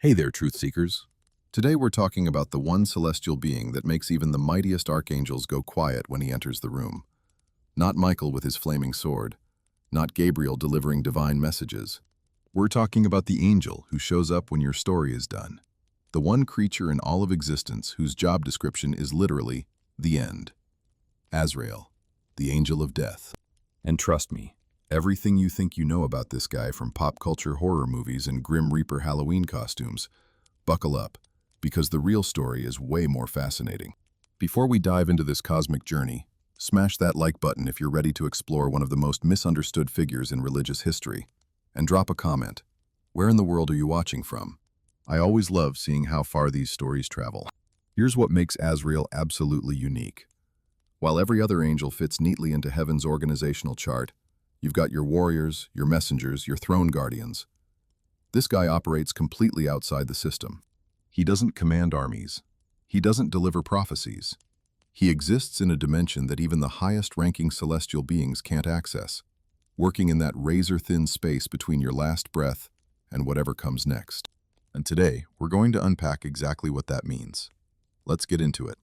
Hey there, truth seekers. Today we're talking about the one celestial being that makes even the mightiest archangels go quiet when he enters the room. Not Michael with his flaming sword, not Gabriel delivering divine messages. We're talking about the angel who shows up when your story is done. The one creature in all of existence whose job description is literally the end. Azrael, the angel of death. And trust me, everything you think you know about this guy from pop culture horror movies and Grim Reaper Halloween costumes, buckle up, because the real story is way more fascinating. Before we dive into this cosmic journey, smash that like button if you're ready to explore one of the most misunderstood figures in religious history, and drop a comment. Where in the world are you watching from? I always love seeing how far these stories travel. Here's what makes Azrael absolutely unique. While every other angel fits neatly into heaven's organizational chart, you've got your warriors, your messengers, your throne guardians. This guy operates completely outside the system. He doesn't command armies. He doesn't deliver prophecies. He exists in a dimension that even the highest-ranking celestial beings can't access, working in that razor-thin space between your last breath and whatever comes next. And today, we're going to unpack exactly what that means. Let's get into it.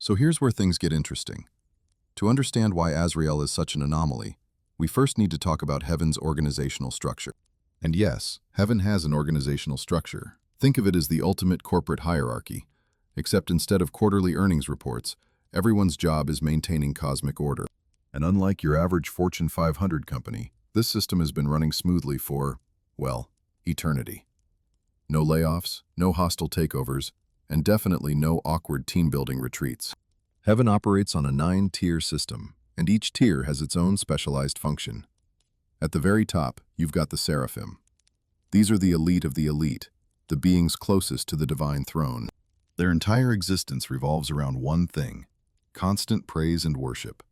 So here's where things get interesting. To understand why Azrael is such an anomaly, we first need to talk about heaven's organizational structure. And yes, heaven has an organizational structure. Think of it as the ultimate corporate hierarchy, except instead of quarterly earnings reports, everyone's job is maintaining cosmic order. And unlike your average Fortune 500 company, this system has been running smoothly for, well, eternity. No layoffs, no hostile takeovers, and definitely no awkward team-building retreats. Heaven operates on a 9-tier system, and each tier has its own specialized function. At the very top, you've got the seraphim. These are the elite of the elite, the beings closest to the divine throne. Their entire existence revolves around one thing: constant praise and worship.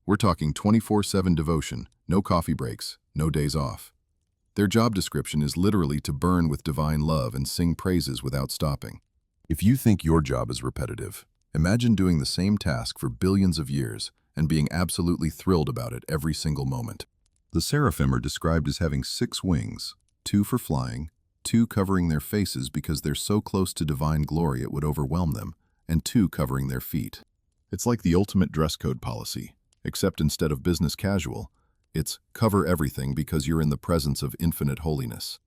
We're talking 24/7 devotion, no coffee breaks, no days off. Their job description is literally to burn with divine love and sing praises without stopping. If you think your job is repetitive, imagine doing the same task for billions of years and being absolutely thrilled about it every single moment. The seraphim are described as having 6 wings, 2 for flying, 2 covering their faces because they're so close to divine glory it would overwhelm them, and 2 covering their feet. It's like the ultimate dress code policy, except instead of business casual, it's cover everything because you're in the presence of infinite holiness.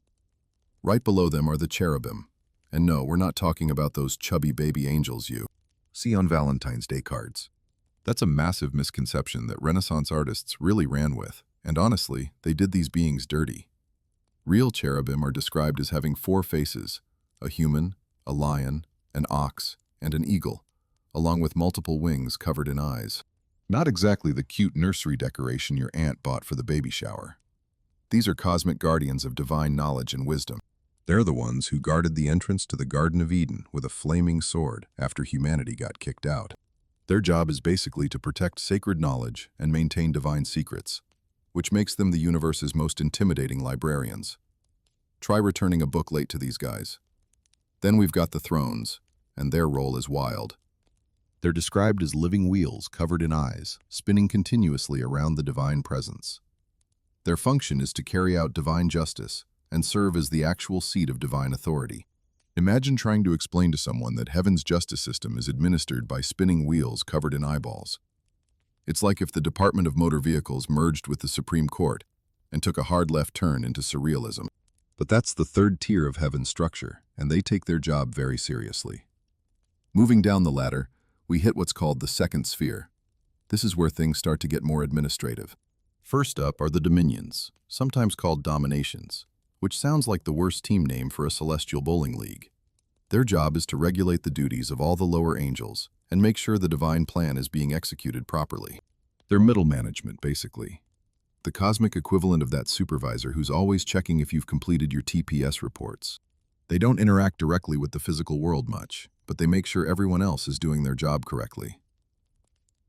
Right below them are the cherubim. And no, we're not talking about those chubby baby angels you see on Valentine's Day cards. That's a massive misconception that Renaissance artists really ran with, and honestly, they did these beings dirty. Real cherubim are described as having 4 faces: a human, a lion, an ox, and an eagle, along with multiple wings covered in eyes. Not exactly the cute nursery decoration your aunt bought for the baby shower. These are cosmic guardians of divine knowledge and wisdom. They're the ones who guarded the entrance to the Garden of Eden with a flaming sword after humanity got kicked out. Their job is basically to protect sacred knowledge and maintain divine secrets, which makes them the universe's most intimidating librarians. Try returning a book late to these guys. Then we've got the thrones, and their role is wild. They're described as living wheels covered in eyes, spinning continuously around the divine presence. Their function is to carry out divine justice and serve as the actual seat of divine authority. Imagine trying to explain to someone that heaven's justice system is administered by spinning wheels covered in eyeballs. It's like if the Department of Motor Vehicles merged with the Supreme Court and took a hard left turn into surrealism. But that's the 3rd tier of heaven's structure, and they take their job very seriously. Moving down the ladder, we hit what's called the 2nd sphere. This is where things start to get more administrative. First up are the dominions, sometimes called dominations, which sounds like the worst team name for a celestial bowling league. Their job is to regulate the duties of all the lower angels and make sure the divine plan is being executed properly. They're middle management, basically. The cosmic equivalent of that supervisor who's always checking if you've completed your TPS reports. They don't interact directly with the physical world much, but they make sure everyone else is doing their job correctly.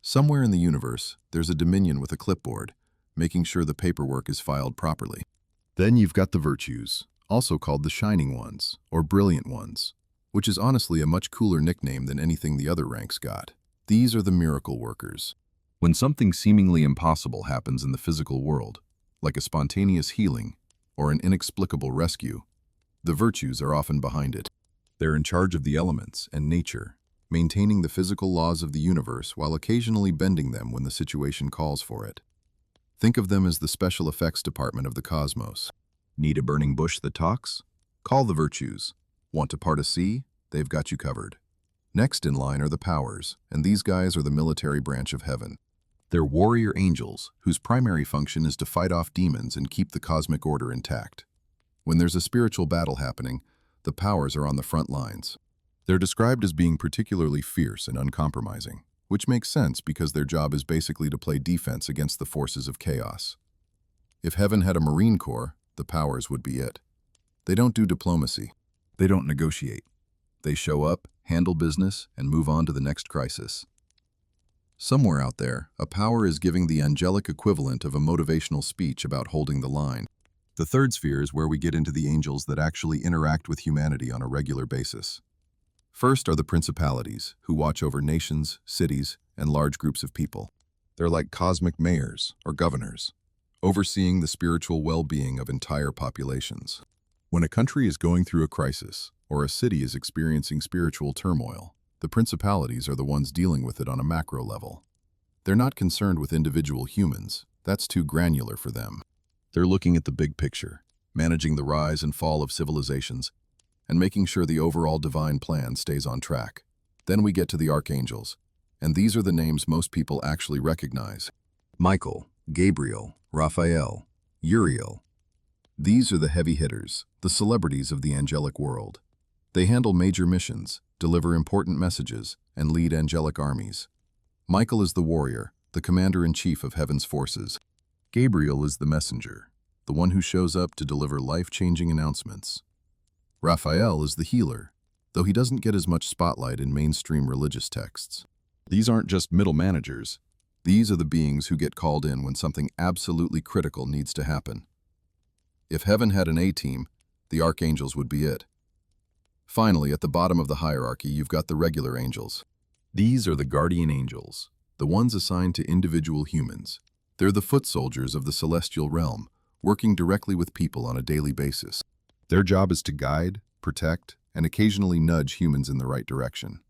Somewhere in the universe, there's a dominion with a clipboard, making sure the paperwork is filed properly. Then you've got the virtues, also called the shining ones, or brilliant ones, which is honestly a much cooler nickname than anything the other ranks got. These are the miracle workers. When something seemingly impossible happens in the physical world, like a spontaneous healing or an inexplicable rescue, The virtues are often behind it. They're in charge of the elements and nature, maintaining the physical laws of the universe while occasionally bending them when the situation calls for it. Think of them as the special effects department of the cosmos. Need a burning bush that talks? Call the virtues. Want to part a sea? They've got you covered. Next in line are the powers, and these guys are the military branch of heaven. They're warrior angels, whose primary function is to fight off demons and keep the cosmic order intact. When there's a spiritual battle happening, the powers are on the front lines. They're described as being particularly fierce and uncompromising, which makes sense because their job is basically to play defense against the forces of chaos. If heaven had a Marine Corps, the powers would be it. They don't do diplomacy. They don't negotiate. They show up, handle business, and move on to the next crisis. Somewhere out there, a power is giving the angelic equivalent of a motivational speech about holding the line. The third sphere is where we get into the angels that actually interact with humanity on a regular basis. First are the principalities, who watch over nations, cities, and large groups of people. They're like cosmic mayors or governors, overseeing the spiritual well-being of entire populations. When a country is going through a crisis, or a city is experiencing spiritual turmoil, the principalities are the ones dealing with it on a macro level. They're not concerned with individual humans. That's too granular for them. They're looking at the big picture, managing the rise and fall of civilizations, and making sure the overall divine plan stays on track. Then we get to the archangels, and these are the names most people actually recognize. Michael, Gabriel, Raphael, Uriel. These are the heavy hitters, the celebrities of the angelic world. They handle major missions, deliver important messages, and lead angelic armies. Michael is the warrior, the commander-in-chief of heaven's forces. Gabriel is the messenger, the one who shows up to deliver life-changing announcements. Raphael is the healer, though he doesn't get as much spotlight in mainstream religious texts. These aren't just middle managers. These are the beings who get called in when something absolutely critical needs to happen. If heaven had an A-team, the archangels would be it. Finally, at the bottom of the hierarchy, you've got the regular angels. These are the guardian angels, the ones assigned to individual humans. They're the foot soldiers of the celestial realm, working directly with people on a daily basis. Their job is to guide, protect, and occasionally nudge humans in the right direction.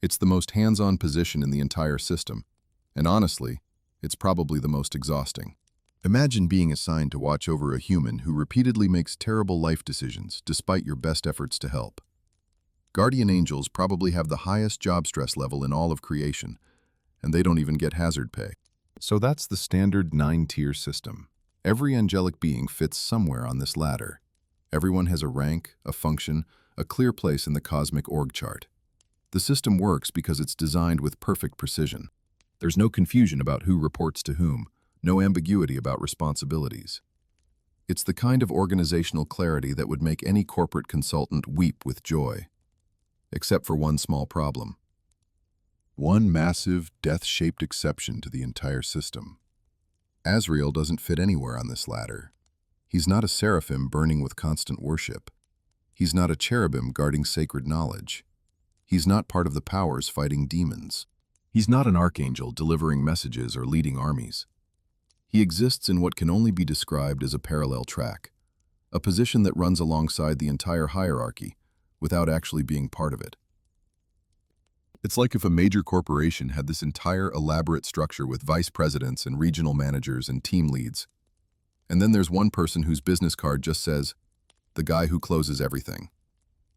It's the most hands-on position in the entire system, and honestly, it's probably the most exhausting. Imagine being assigned to watch over a human who repeatedly makes terrible life decisions despite your best efforts to help. Guardian angels probably have the highest job stress level in all of creation, and they don't even get hazard pay. So that's the standard 9-tier system. Every angelic being fits somewhere on this ladder. Everyone has a rank, a function, a clear place in the cosmic org chart. The system works because it's designed with perfect precision. There's no confusion about who reports to whom, no ambiguity about responsibilities. It's the kind of organizational clarity that would make any corporate consultant weep with joy. Except for one small problem. One massive, death-shaped exception to the entire system. Azrael doesn't fit anywhere on this ladder. He's not a seraphim burning with constant worship. He's not a cherubim guarding sacred knowledge. He's not part of the powers fighting demons. He's not an archangel delivering messages or leading armies. He exists in what can only be described as a parallel track, a position that runs alongside the entire hierarchy without actually being part of it. It's like if a major corporation had this entire elaborate structure with vice presidents and regional managers and team leads, and then there's one person whose business card just says, the guy who closes everything.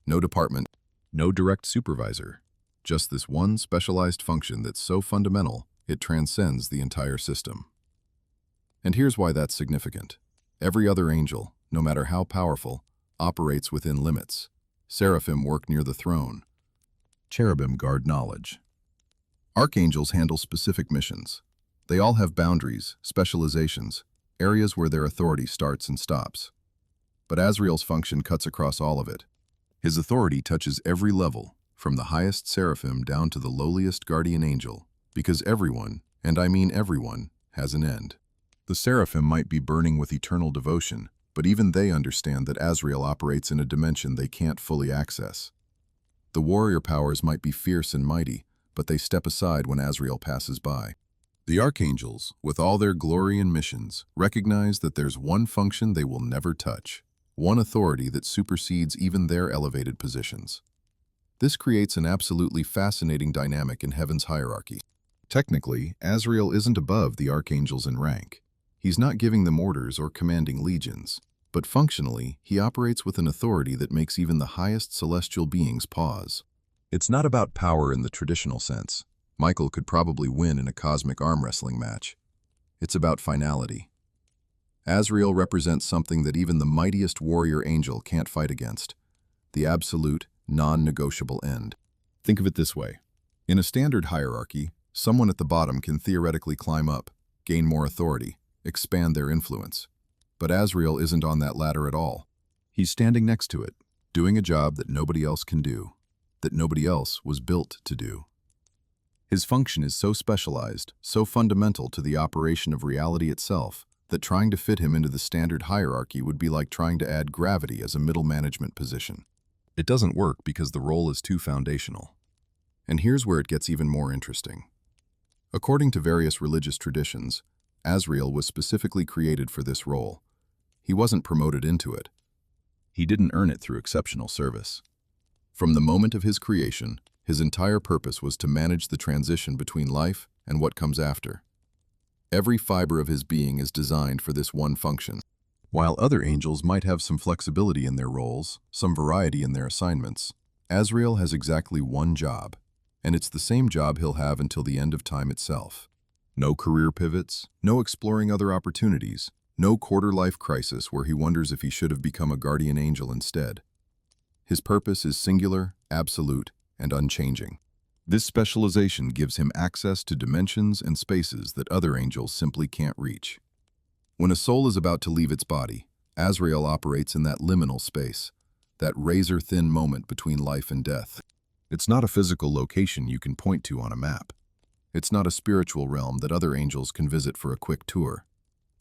No department, no direct supervisor, just this one specialized function that's so fundamental it transcends the entire system. And here's why that's significant. Every other angel, no matter how powerful, operates within limits. Seraphim work near the throne. Cherubim guard knowledge. Archangels handle specific missions. They all have boundaries, specializations, areas where their authority starts and stops. But Azrael's function cuts across all of it. His authority touches every level, from the highest seraphim down to the lowliest guardian angel, because everyone, and I mean everyone, has an end. The seraphim might be burning with eternal devotion, but even they understand that Azrael operates in a dimension they can't fully access. The warrior powers might be fierce and mighty, but they step aside when Azrael passes by. The archangels, with all their glory and missions, recognize that there's one function they will never touch, one authority that supersedes even their elevated positions. This creates an absolutely fascinating dynamic in heaven's hierarchy. Technically, Azrael isn't above the archangels in rank. He's not giving them orders or commanding legions, but functionally, he operates with an authority that makes even the highest celestial beings pause. It's not about power in the traditional sense. Michael could probably win in a cosmic arm wrestling match. It's about finality. Azrael represents something that even the mightiest warrior angel can't fight against: the absolute, non-negotiable end. Think of it this way. In a standard hierarchy, someone at the bottom can theoretically climb up, gain more authority, expand their influence. But Azrael isn't on that ladder at all. He's standing next to it, doing a job that nobody else can do, that nobody else was built to do. His function is so specialized, so fundamental to the operation of reality itself, that trying to fit him into the standard hierarchy would be like trying to add gravity as a middle management position. It doesn't work because the role is too foundational. And here's where it gets even more interesting. According to various religious traditions, Azrael was specifically created for this role. He wasn't promoted into it. He didn't earn it through exceptional service. From the moment of his creation, his entire purpose was to manage the transition between life and what comes after. Every fiber of his being is designed for this one function. While other angels might have some flexibility in their roles, some variety in their assignments, Azrael has exactly one job, and it's the same job he'll have until the end of time itself. No career pivots, no exploring other opportunities, no quarter-life crisis where he wonders if he should have become a guardian angel instead. His purpose is singular, absolute, and unchanging. This specialization gives him access to dimensions and spaces that other angels simply can't reach. When a soul is about to leave its body, Azrael operates in that liminal space, that razor-thin moment between life and death. It's not a physical location you can point to on a map. It's not a spiritual realm that other angels can visit for a quick tour.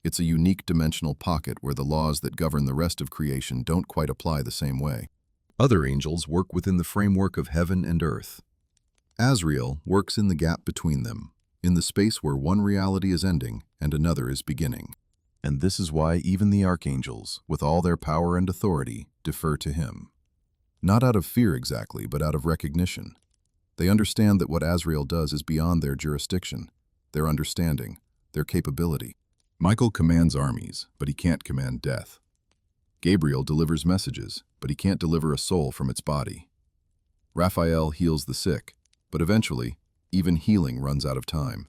It's a unique dimensional pocket where the laws that govern the rest of creation don't quite apply the same way. Other angels work within the framework of heaven and earth. Azrael works in the gap between them, in the space where one reality is ending and another is beginning. And this is why even the archangels, with all their power and authority, defer to him. Not out of fear exactly, but out of recognition. They understand that what Azrael does is beyond their jurisdiction, their understanding, their capability. Michael commands armies, but he can't command death. Gabriel delivers messages, but he can't deliver a soul from its body. Raphael heals the sick, but eventually, even healing runs out of time.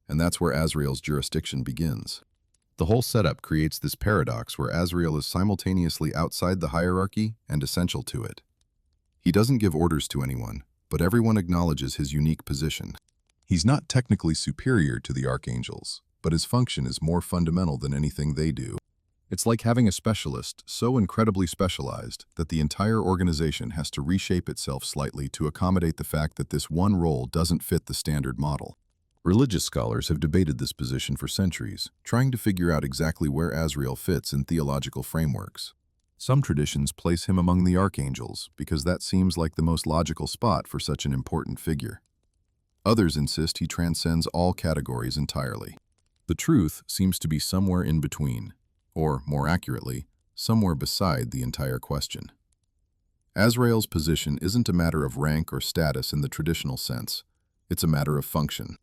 And that's where Azrael's jurisdiction begins. The whole setup creates this paradox where Azrael is simultaneously outside the hierarchy and essential to it. He doesn't give orders to anyone, but everyone acknowledges his unique position. He's not technically superior to the archangels, but his function is more fundamental than anything they do. It's like having a specialist so incredibly specialized that the entire organization has to reshape itself slightly to accommodate the fact that this one role doesn't fit the standard model. Religious scholars have debated this position for centuries, trying to figure out exactly where Azrael fits in theological frameworks. Some traditions place him among the archangels because that seems like the most logical spot for such an important figure. Others insist he transcends all categories entirely. The truth seems to be somewhere in between, or, more accurately, somewhere beside the entire question. Azrael's position isn't a matter of rank or status in the traditional sense. It's a matter of function.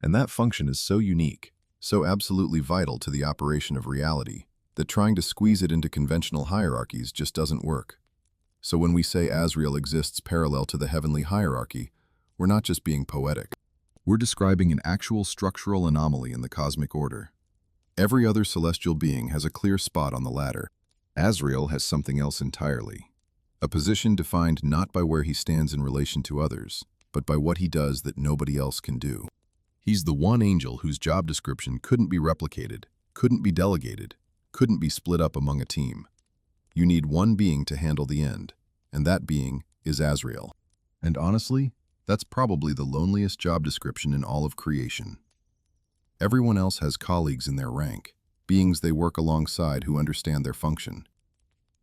And that function is so unique, so absolutely vital to the operation of reality, that trying to squeeze it into conventional hierarchies just doesn't work. So when we say Azrael exists parallel to the heavenly hierarchy, we're not just being poetic. We're describing an actual structural anomaly in the cosmic order. Every other celestial being has a clear spot on the ladder. Azrael has something else entirely. A position defined not by where he stands in relation to others, but by what he does that nobody else can do. He's the one angel whose job description couldn't be replicated, couldn't be delegated, couldn't be split up among a team. You need one being to handle the end, and that being is Azrael. And honestly, that's probably the loneliest job description in all of creation. Everyone else has colleagues in their rank, beings they work alongside who understand their function.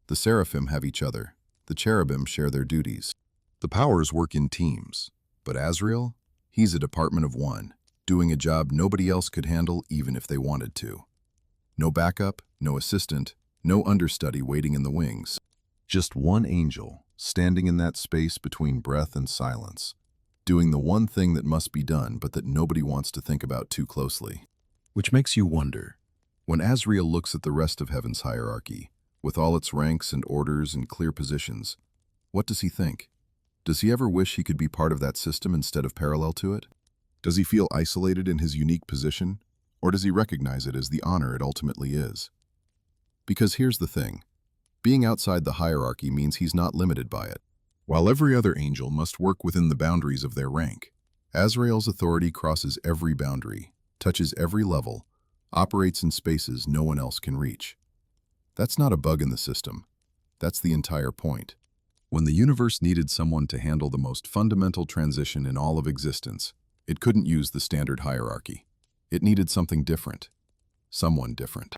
The seraphim have each other, the cherubim share their duties. The powers work in teams, but Azrael, he's a department of one, doing a job nobody else could handle even if they wanted to. No backup, no assistant, No understudy waiting in the wings. Just one angel, standing in that space between breath and silence, doing the one thing that must be done but that nobody wants to think about too closely. Which makes you wonder, when Azrael looks at the rest of heaven's hierarchy, with all its ranks and orders and clear positions, what does he think? Does he ever wish he could be part of that system instead of parallel to it? Does he feel isolated in his unique position, or does he recognize it as the honor it ultimately is? Because here's the thing. Being outside the hierarchy means he's not limited by it. While every other angel must work within the boundaries of their rank, Azrael's authority crosses every boundary, touches every level, operates in spaces no one else can reach. That's not a bug in the system. That's the entire point. When the universe needed someone to handle the most fundamental transition in all of existence, it couldn't use the standard hierarchy. It needed something different. Someone different.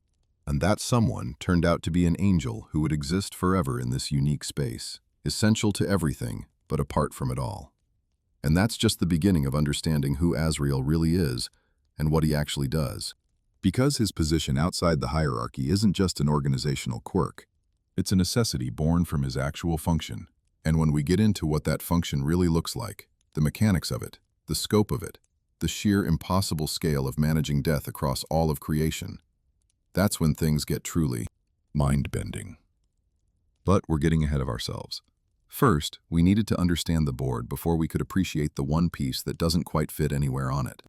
And that someone turned out to be an angel who would exist forever in this unique space, essential to everything, but apart from it all. And that's just the beginning of understanding who Azrael really is and what he actually does. Because his position outside the hierarchy isn't just an organizational quirk, it's a necessity born from his actual function. And when we get into what that function really looks like, the mechanics of it, the scope of it, the sheer impossible scale of managing death across all of creation, that's when things get truly mind-bending. But we're getting ahead of ourselves. First, we needed to understand the board before we could appreciate the one piece that doesn't quite fit anywhere on it.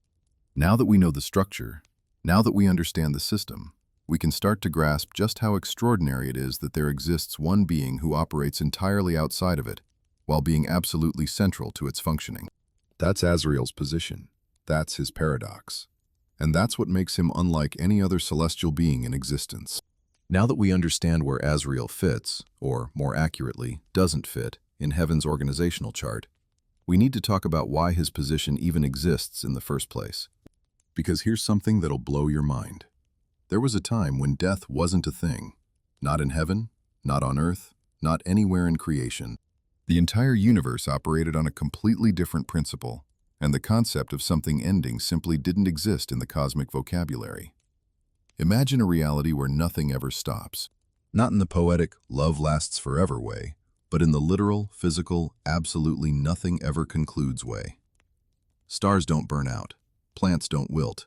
Now that we know the structure, now that we understand the system, we can start to grasp just how extraordinary it is that there exists one being who operates entirely outside of it, while being absolutely central to its functioning. That's Azrael's position. That's his paradox. And that's what makes him unlike any other celestial being in existence. Now that we understand where Azrael fits, or more accurately, doesn't fit, in heaven's organizational chart, we need to talk about why his position even exists in the first place. Because here's something that'll blow your mind. There was a time when death wasn't a thing. Not in heaven, not on earth, not anywhere in creation. The entire universe operated on a completely different principle, and the concept of something ending simply didn't exist in the cosmic vocabulary. Imagine a reality where nothing ever stops. Not in the poetic, love lasts forever way, but in the literal, physical, absolutely nothing ever concludes way. Stars don't burn out. Plants don't wilt.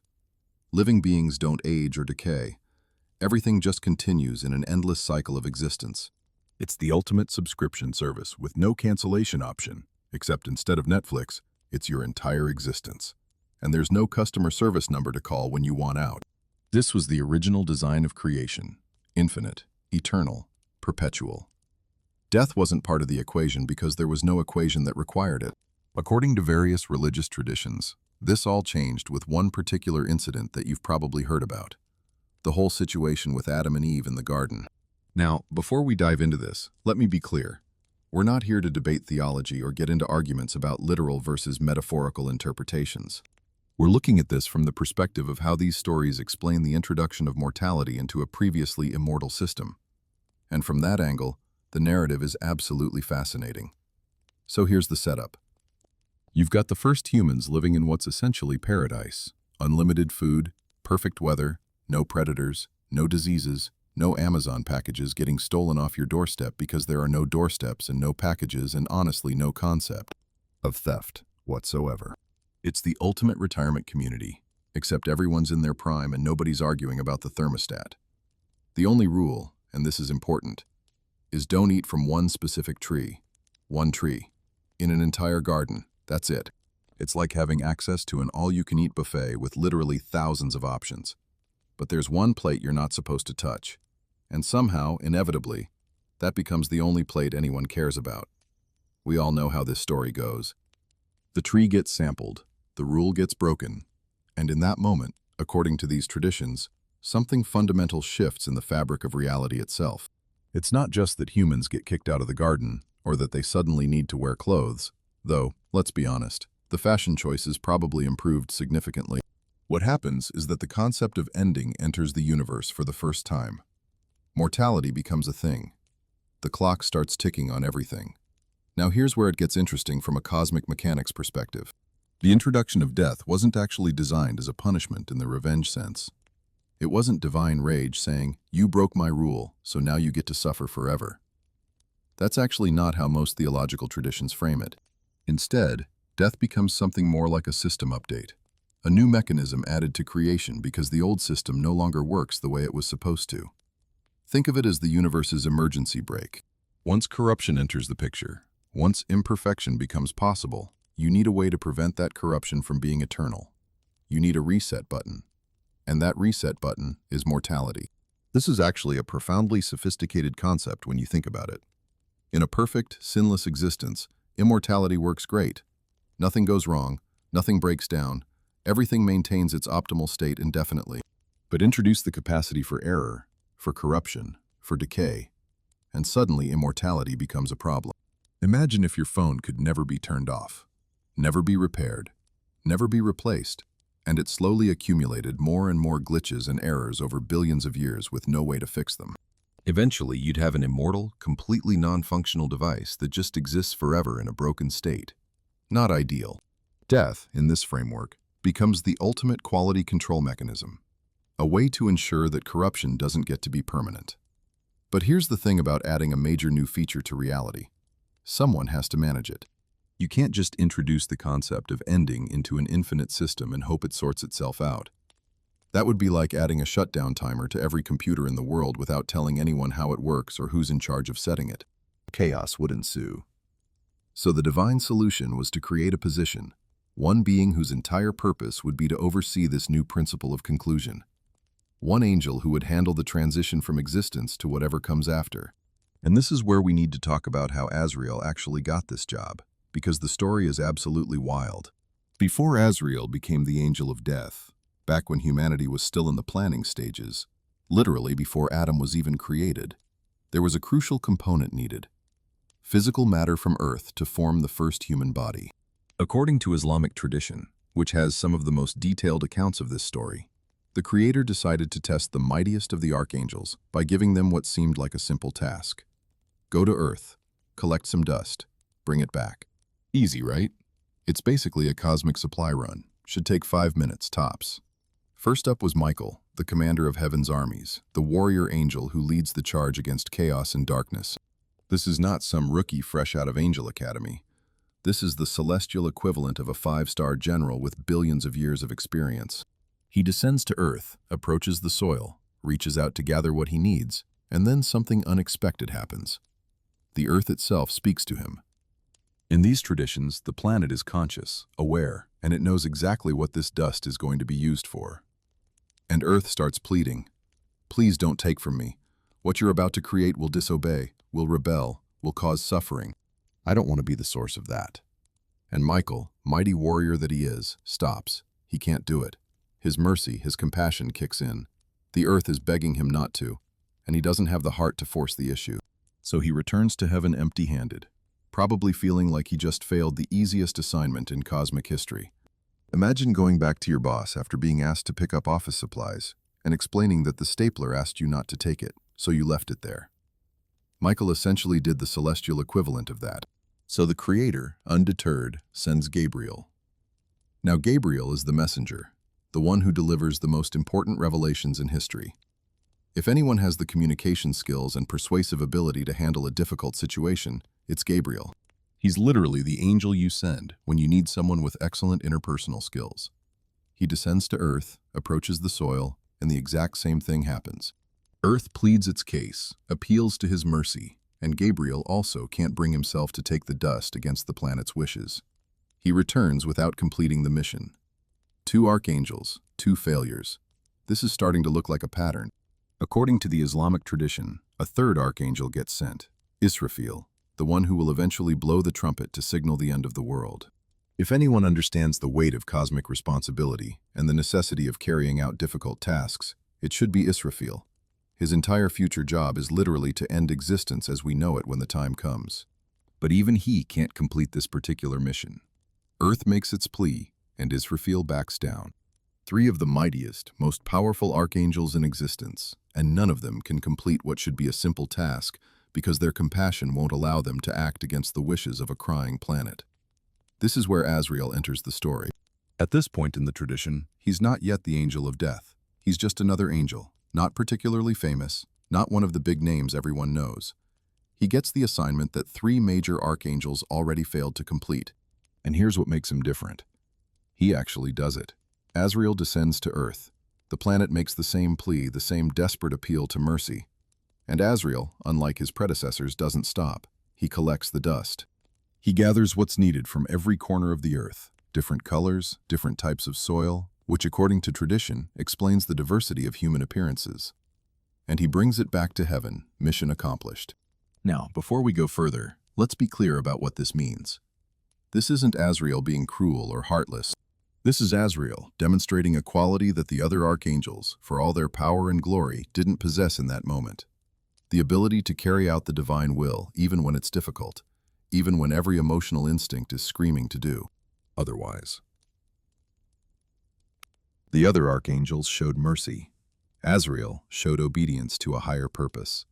Living beings don't age or decay. Everything just continues in an endless cycle of existence. It's the ultimate subscription service with no cancellation option, except instead of Netflix, it's your entire existence. And there's no customer service number to call when you want out. This was the original design of creation. Infinite, eternal, perpetual. Death wasn't part of the equation because there was no equation that required it. According to various religious traditions, this all changed with one particular incident that you've probably heard about. The whole situation with Adam and Eve in the garden. Now, before we dive into this, let me be clear. We're not here to debate theology or get into arguments about literal versus metaphorical interpretations. We're looking at this from the perspective of how these stories explain the introduction of mortality into a previously immortal system. And from that angle, the narrative is absolutely fascinating. So here's the setup. You've got the first humans living in what's essentially paradise. Unlimited food, perfect weather, no predators, no diseases, no Amazon packages getting stolen off your doorstep because there are no doorsteps and no packages and honestly no concept of theft whatsoever. It's the ultimate retirement community, except everyone's in their prime and nobody's arguing about the thermostat. The only rule, and this is important, is don't eat from one specific tree. One tree. In an entire garden. That's it. It's like having access to an all-you-can-eat buffet with literally thousands of options. But there's one plate you're not supposed to touch. And somehow, inevitably, that becomes the only plate anyone cares about. We all know how this story goes. The tree gets sampled, the rule gets broken, and in that moment, according to these traditions, something fundamental shifts in the fabric of reality itself. It's not just that humans get kicked out of the garden, or that they suddenly need to wear clothes, though, let's be honest, the fashion choices probably improved significantly. What happens is that the concept of ending enters the universe for the first time. Mortality becomes a thing. The clock starts ticking on everything. Now here's where it gets interesting from a cosmic mechanics perspective. The introduction of death wasn't actually designed as a punishment in the revenge sense. It wasn't divine rage saying, "You broke my rule, so now you get to suffer forever." That's actually not how most theological traditions frame it. Instead, death becomes something more like a system update, a new mechanism added to creation because the old system no longer works the way it was supposed to. Think of it as the universe's emergency brake. Once corruption enters the picture, once imperfection becomes possible, you need a way to prevent that corruption from being eternal. You need a reset button. And that reset button is mortality. This is actually a profoundly sophisticated concept when you think about it. In a perfect, sinless existence, immortality works great. Nothing goes wrong, nothing breaks down, everything maintains its optimal state indefinitely. But introduce the capacity for error, for corruption, for decay, and suddenly immortality becomes a problem. Imagine if your phone could never be turned off, never be repaired, never be replaced, and it slowly accumulated more and more glitches and errors over billions of years with no way to fix them. Eventually, you'd have an immortal, completely non-functional device that just exists forever in a broken state. Not ideal. Death, in this framework, becomes the ultimate quality control mechanism, a way to ensure that corruption doesn't get to be permanent. But here's the thing about adding a major new feature to reality. Someone has to manage it. You can't just introduce the concept of ending into an infinite system and hope it sorts itself out. That would be like adding a shutdown timer to every computer in the world without telling anyone how it works or who's in charge of setting it. Chaos would ensue. So the divine solution was to create a position, one being whose entire purpose would be to oversee this new principle of conclusion. One angel who would handle the transition from existence to whatever comes after. And this is where we need to talk about how Azrael actually got this job, because the story is absolutely wild. Before Azrael became the angel of death, back when humanity was still in the planning stages, literally before Adam was even created, there was a crucial component needed: physical matter from Earth to form the first human body. According to Islamic tradition, which has some of the most detailed accounts of this story, the Creator decided to test the mightiest of the archangels by giving them what seemed like a simple task. Go to Earth, collect some dust, bring it back. Easy, right? It's basically a cosmic supply run. Should take 5 minutes, tops. First up was Michael, the commander of heaven's armies, the warrior angel who leads the charge against chaos and darkness. This is not some rookie fresh out of Angel Academy. This is the celestial equivalent of a 5-star general with billions of years of experience. He descends to Earth, approaches the soil, reaches out to gather what he needs, and then something unexpected happens. The Earth itself speaks to him. In these traditions, the planet is conscious, aware, and it knows exactly what this dust is going to be used for. And Earth starts pleading. Please don't take from me. What you're about to create will disobey, will rebel, will cause suffering. I don't want to be the source of that. And Michael, mighty warrior that he is, stops. He can't do it. His mercy, his compassion kicks in. The Earth is begging him not to, and he doesn't have the heart to force the issue. So he returns to heaven empty-handed, probably feeling like he just failed the easiest assignment in cosmic history. Imagine going back to your boss after being asked to pick up office supplies and explaining that the stapler asked you not to take it, so you left it there. Michael essentially did the celestial equivalent of that. So the Creator, undeterred, sends Gabriel. Now Gabriel is the messenger, the one who delivers the most important revelations in history. If anyone has the communication skills and persuasive ability to handle a difficult situation, it's Gabriel. He's literally the angel you send when you need someone with excellent interpersonal skills. He descends to Earth, approaches the soil, and the exact same thing happens. Earth pleads its case, appeals to his mercy, and Gabriel also can't bring himself to take the dust against the planet's wishes. He returns without completing the mission. 2 archangels, 2 failures. This is starting to look like a pattern. According to the Islamic tradition, a 3rd archangel gets sent, Israfil, the one who will eventually blow the trumpet to signal the end of the world. If anyone understands the weight of cosmic responsibility and the necessity of carrying out difficult tasks, it should be Israfil. His entire future job is literally to end existence as we know it when the time comes. But even he can't complete this particular mission. Earth makes its plea, and Israfil backs down. 3 of the mightiest, most powerful archangels in existence, and none of them can complete what should be a simple task because their compassion won't allow them to act against the wishes of a crying planet. This is where Azrael enters the story. At this point in the tradition, he's not yet the angel of death. He's just another angel, not particularly famous, not one of the big names everyone knows. He gets the assignment that 3 major archangels already failed to complete. And here's what makes him different. He actually does it. Azrael descends to Earth. The planet makes the same plea, the same desperate appeal to mercy. And Azrael, unlike his predecessors, doesn't stop. He collects the dust. He gathers what's needed from every corner of the Earth, different colors, different types of soil, which according to tradition explains the diversity of human appearances. And he brings it back to heaven, mission accomplished. Now, before we go further, let's be clear about what this means. This isn't Azrael being cruel or heartless. This is Azrael demonstrating a quality that the other archangels, for all their power and glory, didn't possess in that moment. The ability to carry out the divine will, even when it's difficult, even when every emotional instinct is screaming to do otherwise. The other archangels showed mercy. Azrael showed obedience to a higher purpose.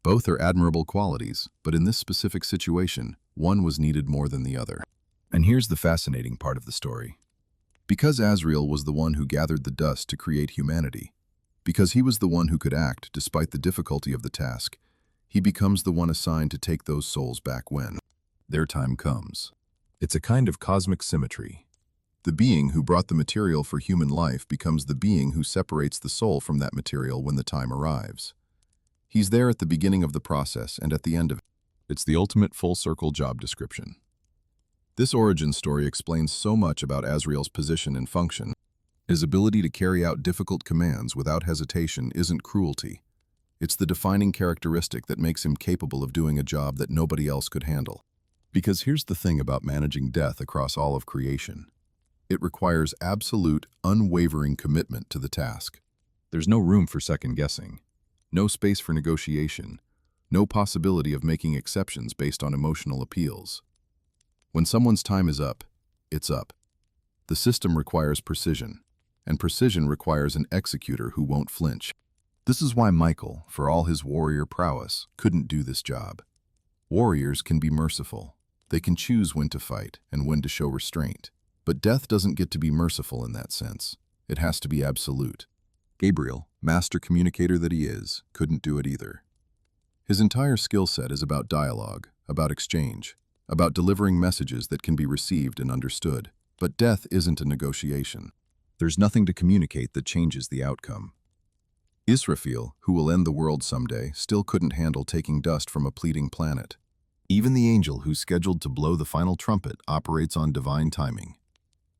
Both are admirable qualities, but in this specific situation, one was needed more than the other. And here's the fascinating part of the story. Because Azrael was the one who gathered the dust to create humanity, because he was the one who could act despite the difficulty of the task, he becomes the one assigned to take those souls back when their time comes. It's a kind of cosmic symmetry. The being who brought the material for human life becomes the being who separates the soul from that material when the time arrives. He's there at the beginning of the process and at the end of it. It's the ultimate full-circle job description. This origin story explains so much about Azrael's position and function. His ability to carry out difficult commands without hesitation isn't cruelty. It's the defining characteristic that makes him capable of doing a job that nobody else could handle. Because here's the thing about managing death across all of creation. It requires absolute, unwavering commitment to the task. There's no room for second-guessing, no space for negotiation, no possibility of making exceptions based on emotional appeals. When someone's time is up, it's up. The system requires precision, and precision requires an executor who won't flinch. This is why Michael, for all his warrior prowess, couldn't do this job. Warriors can be merciful. They can choose when to fight and when to show restraint. But death doesn't get to be merciful in that sense. It has to be absolute. Gabriel, master communicator that he is, couldn't do it either. His entire skill set is about dialogue, about exchange, about delivering messages that can be received and understood. But death isn't a negotiation. There's nothing to communicate that changes the outcome. Israfil, who will end the world someday, still couldn't handle taking dust from a pleading planet. Even the angel who's scheduled to blow the final trumpet operates on divine timing.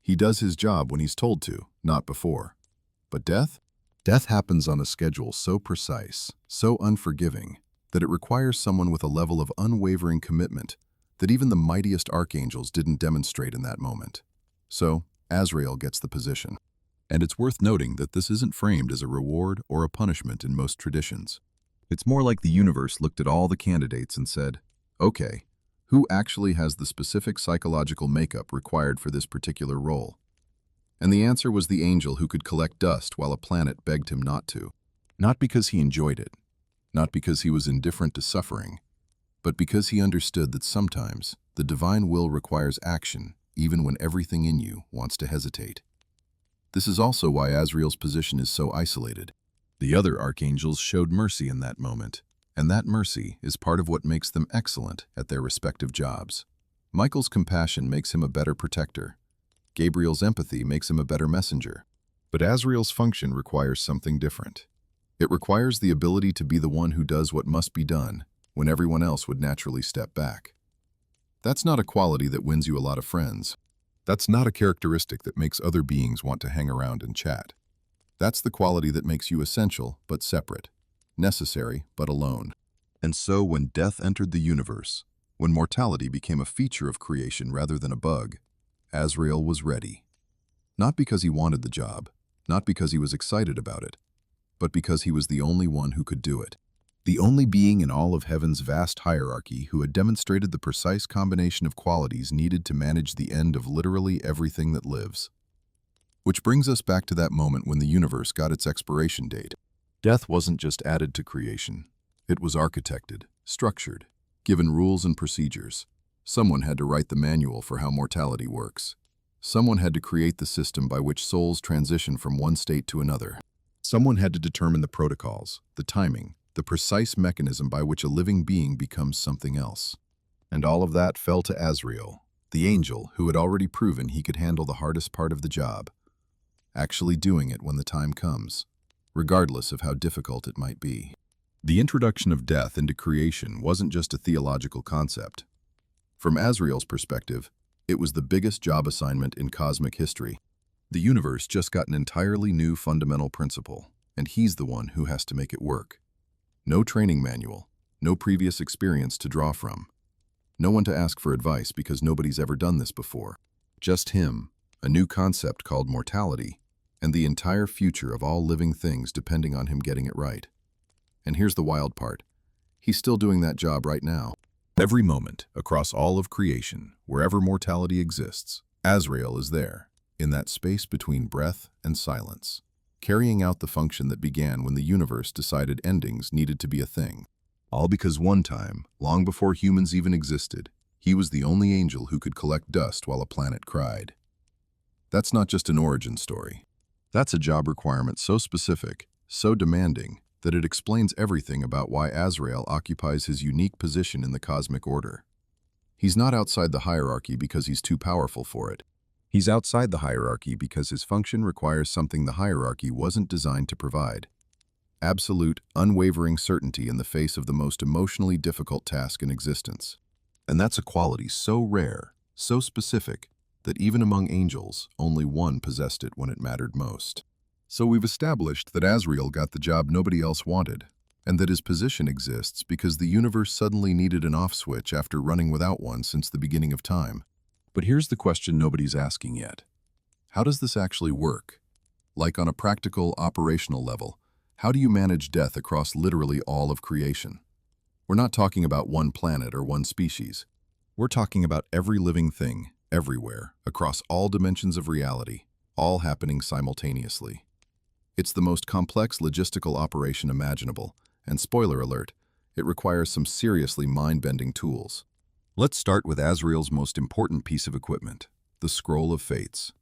He does his job when he's told to, not before. But death? Death happens on a schedule so precise, so unforgiving, that it requires someone with a level of unwavering commitment that even the mightiest archangels didn't demonstrate in that moment. So, Azrael gets the position. And it's worth noting that this isn't framed as a reward or a punishment in most traditions. It's more like the universe looked at all the candidates and said, okay, who actually has the specific psychological makeup required for this particular role? And the answer was the angel who could collect dust while a planet begged him not to. Not because he enjoyed it, not because he was indifferent to suffering, but because he understood that sometimes the divine will requires action even when everything in you wants to hesitate. This is also why Azrael's position is so isolated. The other archangels showed mercy in that moment, and that mercy is part of what makes them excellent at their respective jobs. Michael's compassion makes him a better protector. Gabriel's empathy makes him a better messenger. But Azrael's function requires something different. It requires the ability to be the one who does what must be done when everyone else would naturally step back. That's not a quality that wins you a lot of friends. That's not a characteristic that makes other beings want to hang around and chat. That's the quality that makes you essential but separate, necessary but alone. And so when death entered the universe, when mortality became a feature of creation rather than a bug, Azrael was ready. Not because he wanted the job, not because he was excited about it, but because he was the only one who could do it. The only being in all of heaven's vast hierarchy who had demonstrated the precise combination of qualities needed to manage the end of literally everything that lives. Which brings us back to that moment when the universe got its expiration date. Death wasn't just added to creation. It was architected, structured, given rules and procedures. Someone had to write the manual for how mortality works. Someone had to create the system by which souls transition from one state to another. Someone had to determine the protocols, the timing, the precise mechanism by which a living being becomes something else. And all of that fell to Azrael, the angel who had already proven he could handle the hardest part of the job, actually doing it when the time comes, regardless of how difficult it might be. The introduction of death into creation wasn't just a theological concept. From Azrael's perspective, it was the biggest job assignment in cosmic history. The universe just got an entirely new fundamental principle, and he's the one who has to make it work. No training manual, no previous experience to draw from. No one to ask for advice because nobody's ever done this before. Just him, a new concept called mortality, and the entire future of all living things depending on him getting it right. And here's the wild part. He's still doing that job right now. Every moment, across all of creation, wherever mortality exists, Azrael is there, in that space between breath and silence, carrying out the function that began when the universe decided endings needed to be a thing. All because one time, long before humans even existed, he was the only angel who could collect dust while a planet cried. That's not just an origin story. That's a job requirement so specific, so demanding, that it explains everything about why Azrael occupies his unique position in the cosmic order. He's not outside the hierarchy because he's too powerful for it. He's outside the hierarchy because his function requires something the hierarchy wasn't designed to provide. Absolute, unwavering certainty in the face of the most emotionally difficult task in existence. And that's a quality so rare, so specific, that even among angels, only one possessed it when it mattered most. So we've established that Azrael got the job nobody else wanted, and that his position exists because the universe suddenly needed an off switch after running without one since the beginning of time. But here's the question nobody's asking yet. How does this actually work? Like on a practical, operational level, how do you manage death across literally all of creation? We're not talking about one planet or one species. We're talking about every living thing, everywhere, across all dimensions of reality, all happening simultaneously. It's the most complex logistical operation imaginable, and spoiler alert, it requires some seriously mind-bending tools. Let's start with Azrael's most important piece of equipment, the Scroll of Fates.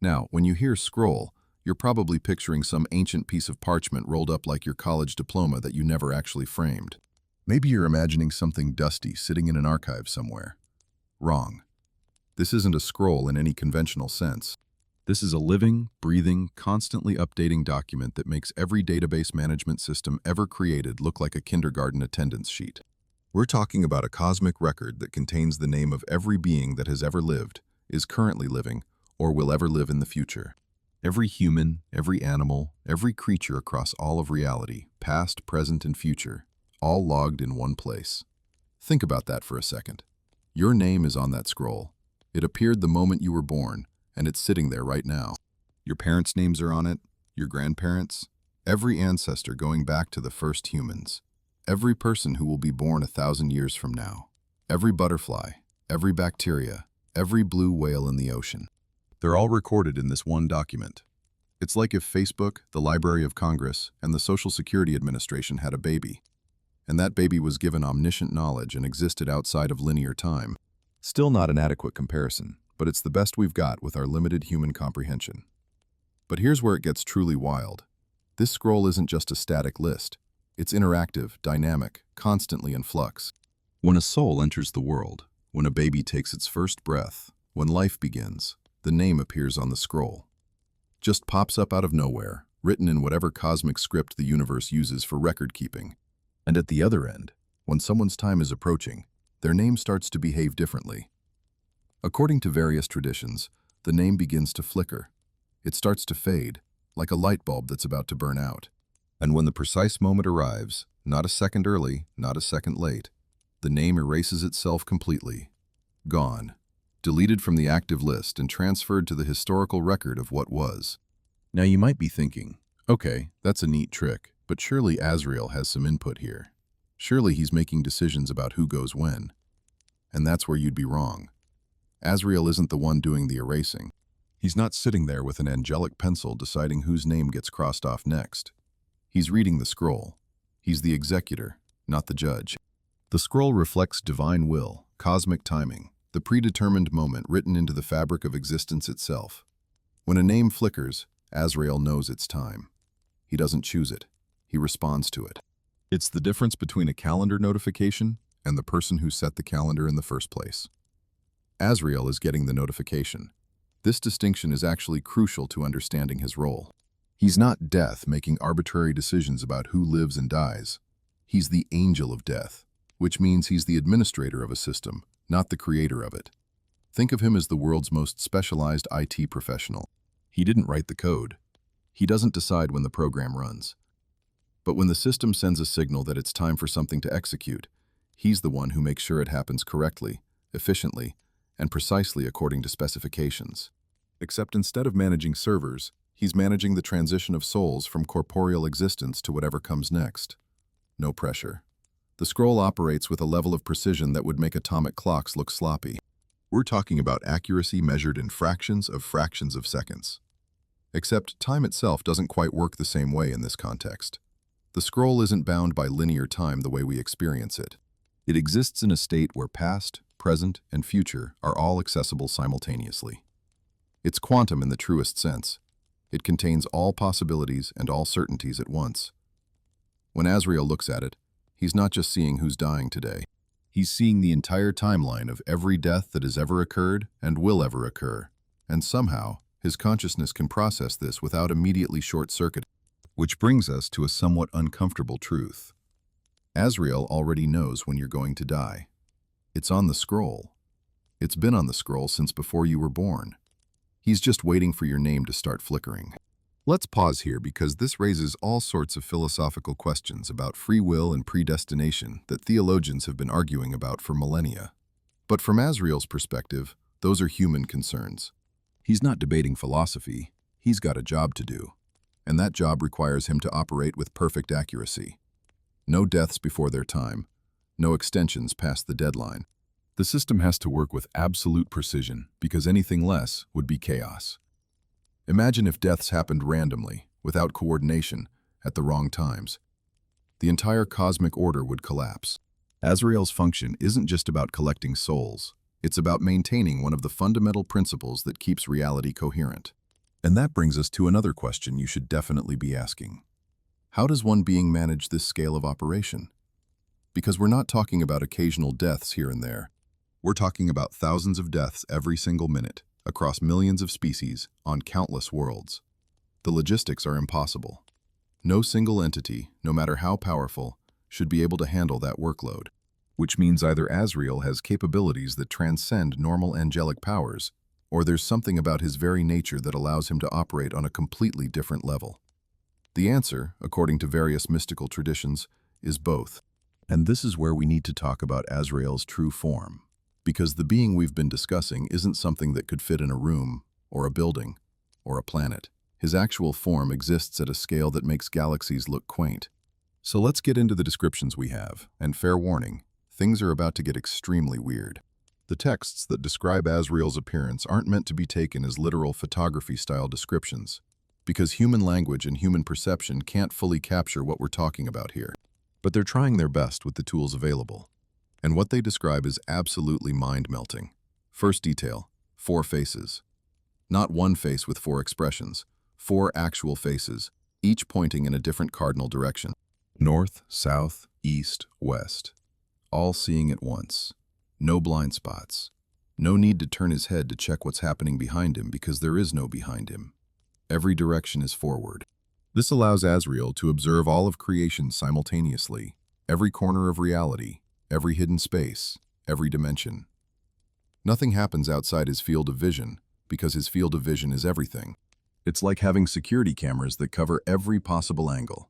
Now, when you hear scroll, you're probably picturing some ancient piece of parchment rolled up like your college diploma that you never actually framed. Maybe you're imagining something dusty sitting in an archive somewhere. Wrong. This isn't a scroll in any conventional sense. This is a living, breathing, constantly updating document that makes every database management system ever created look like a kindergarten attendance sheet. We're talking about a cosmic record that contains the name of every being that has ever lived, is currently living, or will ever live in the future. Every human, every animal, every creature across all of reality, past, present, and future, all logged in one place. Think about that for a second. Your name is on that scroll. It appeared the moment you were born, and it's sitting there right now. Your parents' names are on it, your grandparents, every ancestor going back to the first humans, every person who will be born 1,000 years from now, every butterfly, every bacteria, every blue whale in the ocean. They're all recorded in this one document. It's like if Facebook, the Library of Congress, and the Social Security Administration had a baby, and that baby was given omniscient knowledge and existed outside of linear time. Still not an adequate comparison, but it's the best we've got with our limited human comprehension. But here's where it gets truly wild. This scroll isn't just a static list. It's interactive, dynamic, constantly in flux. When a soul enters the world, when a baby takes its first breath, when life begins, the name appears on the scroll. Just pops up out of nowhere, written in whatever cosmic script the universe uses for record keeping. And at the other end, when someone's time is approaching, their name starts to behave differently. According to various traditions, the name begins to flicker. It starts to fade, like a light bulb that's about to burn out. And when the precise moment arrives, not a second early, not a second late, the name erases itself completely. Gone. Deleted from the active list and transferred to the historical record of what was. Now you might be thinking, okay, that's a neat trick, but surely Azrael has some input here. Surely he's making decisions about who goes when. And that's where you'd be wrong. Azrael isn't the one doing the erasing. He's not sitting there with an angelic pencil deciding whose name gets crossed off next. He's reading the scroll. He's the executor, not the judge. The scroll reflects divine will, cosmic timing, the predetermined moment written into the fabric of existence itself. When a name flickers, Azrael knows it's time. He doesn't choose it. He responds to it. It's the difference between a calendar notification and the person who set the calendar in the first place. Azrael is getting the notification. This distinction is actually crucial to understanding his role. He's not death making arbitrary decisions about who lives and dies. He's the angel of death, which means he's the administrator of a system, not the creator of it. Think of him as the world's most specialized IT professional. He didn't write the code. He doesn't decide when the program runs. But when the system sends a signal that it's time for something to execute, he's the one who makes sure it happens correctly, efficiently, and precisely according to specifications. Except instead of managing servers, he's managing the transition of souls from corporeal existence to whatever comes next. No pressure. The scroll operates with a level of precision that would make atomic clocks look sloppy. We're talking about accuracy measured in fractions of seconds. Except time itself doesn't quite work the same way in this context. The scroll isn't bound by linear time the way we experience it. It exists in a state where past, present, and future are all accessible simultaneously. It's quantum in the truest sense. It contains all possibilities and all certainties at once. When Azrael looks at it, he's not just seeing who's dying today. He's seeing the entire timeline of every death that has ever occurred and will ever occur. And somehow, his consciousness can process this without immediately short-circuiting. Which brings us to a somewhat uncomfortable truth. Azrael already knows when you're going to die. It's on the scroll. It's been on the scroll since before you were born. He's just waiting for your name to start flickering. Let's pause here because this raises all sorts of philosophical questions about free will and predestination that theologians have been arguing about for millennia. But from Azrael's perspective, those are human concerns. He's not debating philosophy. He's got a job to do. And that job requires him to operate with perfect accuracy. No deaths before their time. No extensions past the deadline. The system has to work with absolute precision because anything less would be chaos. Imagine if deaths happened randomly, without coordination, at the wrong times. The entire cosmic order would collapse. Azrael's function isn't just about collecting souls. It's about maintaining one of the fundamental principles that keeps reality coherent. And that brings us to another question you should definitely be asking. How does one being manage this scale of operation? Because we're not talking about occasional deaths here and there. We're talking about thousands of deaths every single minute, across millions of species, on countless worlds. The logistics are impossible. No single entity, no matter how powerful, should be able to handle that workload. Which means either Azrael has capabilities that transcend normal angelic powers, or there's something about his very nature that allows him to operate on a completely different level. The answer, according to various mystical traditions, is both. And this is where we need to talk about Azrael's true form. Because the being we've been discussing isn't something that could fit in a room, or a building, or a planet. His actual form exists at a scale that makes galaxies look quaint. So let's get into the descriptions we have, and fair warning, things are about to get extremely weird. The texts that describe Azrael's appearance aren't meant to be taken as literal photography-style descriptions, because human language and human perception can't fully capture what we're talking about here. But they're trying their best with the tools available. And what they describe is absolutely mind-melting. First detail, 4 faces. Not one face with 4 expressions, 4 actual faces, each pointing in a different cardinal direction. North, south, east, west. All seeing at once. No blind spots. No need to turn his head to check what's happening behind him because there is no behind him. Every direction is forward. This allows Azrael to observe all of creation simultaneously, every corner of reality, every hidden space, every dimension. Nothing happens outside his field of vision, because his field of vision is everything. It's like having security cameras that cover every possible angle.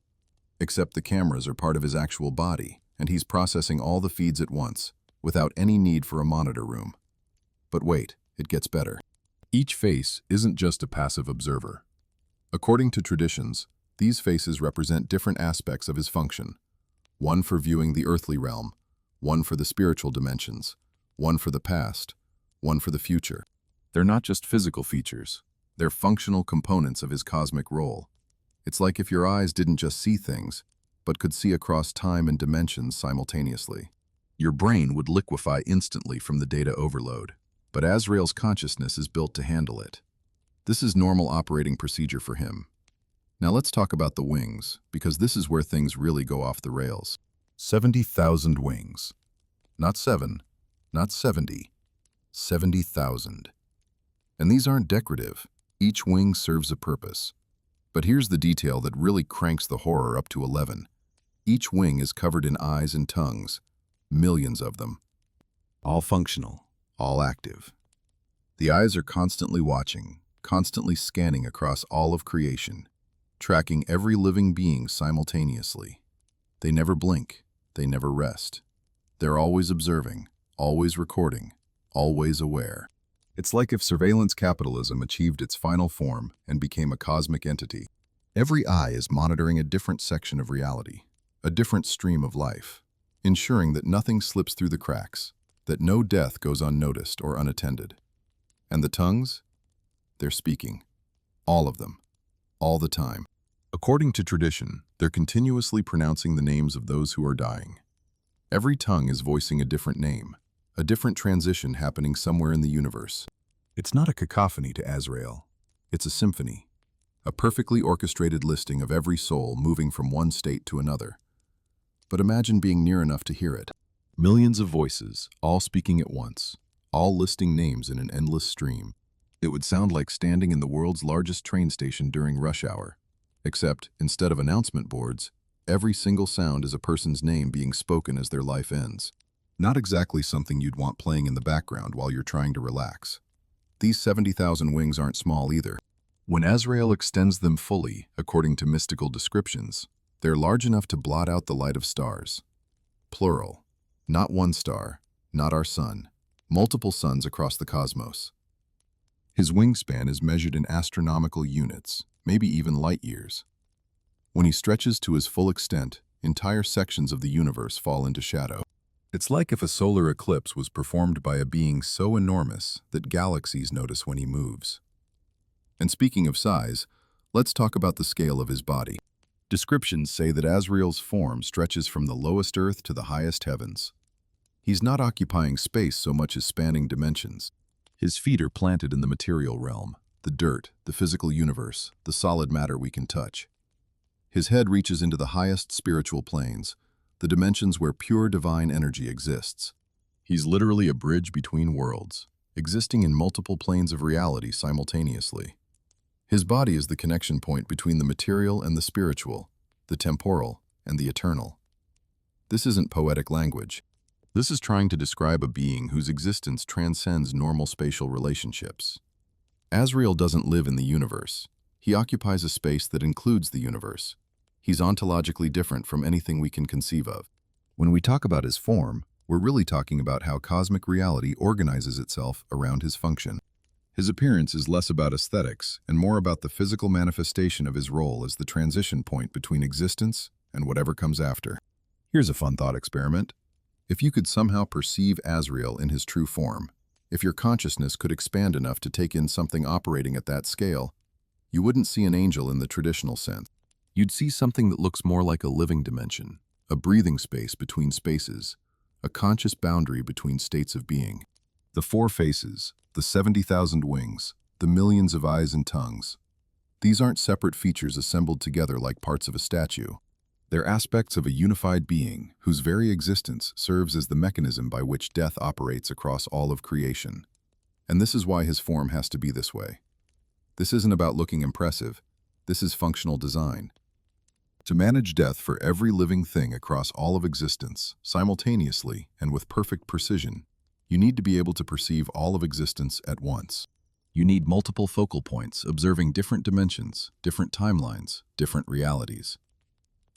Except the cameras are part of his actual body, and he's processing all the feeds at once, without any need for a monitor room. But wait, it gets better. Each face isn't just a passive observer. According to traditions, these faces represent different aspects of his function. One for viewing the earthly realm, one for the spiritual dimensions, one for the past, one for the future. They're not just physical features, they're functional components of his cosmic role. It's like if your eyes didn't just see things, but could see across time and dimensions simultaneously. Your brain would liquefy instantly from the data overload, but Azrael's consciousness is built to handle it. This is normal operating procedure for him. Now let's talk about the wings, because this is where things really go off the rails. 70,000 wings. Not 7, not 70. 70,000. And these aren't decorative. Each wing serves a purpose. But here's the detail that really cranks the horror up to 11. Each wing is covered in eyes and tongues, millions of them. All functional, all active. The eyes are constantly watching, constantly scanning across all of creation, tracking every living being simultaneously. They never blink, they never rest. They're always observing, always recording, always aware. It's like if surveillance capitalism achieved its final form and became a cosmic entity. Every eye is monitoring a different section of reality, a different stream of life, ensuring that nothing slips through the cracks, that no death goes unnoticed or unattended. And the tongues? They're speaking. All of them. All the time. According to tradition, they're continuously pronouncing the names of those who are dying. Every tongue is voicing a different name, a different transition happening somewhere in the universe. It's not a cacophony to Azrael. It's a symphony, a perfectly orchestrated listing of every soul moving from one state to another. But imagine being near enough to hear it. Millions of voices, all speaking at once, all listing names in an endless stream. It would sound like standing in the world's largest train station during rush hour. Except, instead of announcement boards, every single sound is a person's name being spoken as their life ends. Not exactly something you'd want playing in the background while you're trying to relax. These 70,000 wings aren't small either. When Azrael extends them fully, according to mystical descriptions, they're large enough to blot out the light of stars. Plural. Not one star, not our sun. Multiple suns across the cosmos. His wingspan is measured in astronomical units, maybe even light years. When he stretches to his full extent, entire sections of the universe fall into shadow. It's like if a solar eclipse was performed by a being so enormous that galaxies notice when he moves. And speaking of size, let's talk about the scale of his body. Descriptions say that Azrael's form stretches from the lowest earth to the highest heavens. He's not occupying space so much as spanning dimensions. His feet are planted in the material realm, the dirt, the physical universe, the solid matter we can touch. His head reaches into the highest spiritual planes, the dimensions where pure divine energy exists. He's literally a bridge between worlds, existing in multiple planes of reality simultaneously. His body is the connection point between the material and the spiritual, the temporal and the eternal. This isn't poetic language. This is trying to describe a being whose existence transcends normal spatial relationships. Azrael doesn't live in the universe. He occupies a space that includes the universe. He's ontologically different from anything we can conceive of. When we talk about his form, we're really talking about how cosmic reality organizes itself around his function. His appearance is less about aesthetics and more about the physical manifestation of his role as the transition point between existence and whatever comes after. Here's a fun thought experiment. If you could somehow perceive Azrael in his true form, if your consciousness could expand enough to take in something operating at that scale, you wouldn't see an angel in the traditional sense. You'd see something that looks more like a living dimension, a breathing space between spaces, a conscious boundary between states of being. The four faces, the 70,000 wings, the millions of eyes and tongues. These aren't separate features assembled together like parts of a statue. They're aspects of a unified being whose very existence serves as the mechanism by which death operates across all of creation. And this is why his form has to be this way. This isn't about looking impressive. This is functional design. To manage death for every living thing across all of existence, simultaneously and with perfect precision, you need to be able to perceive all of existence at once. You need multiple focal points observing different dimensions, different timelines, different realities.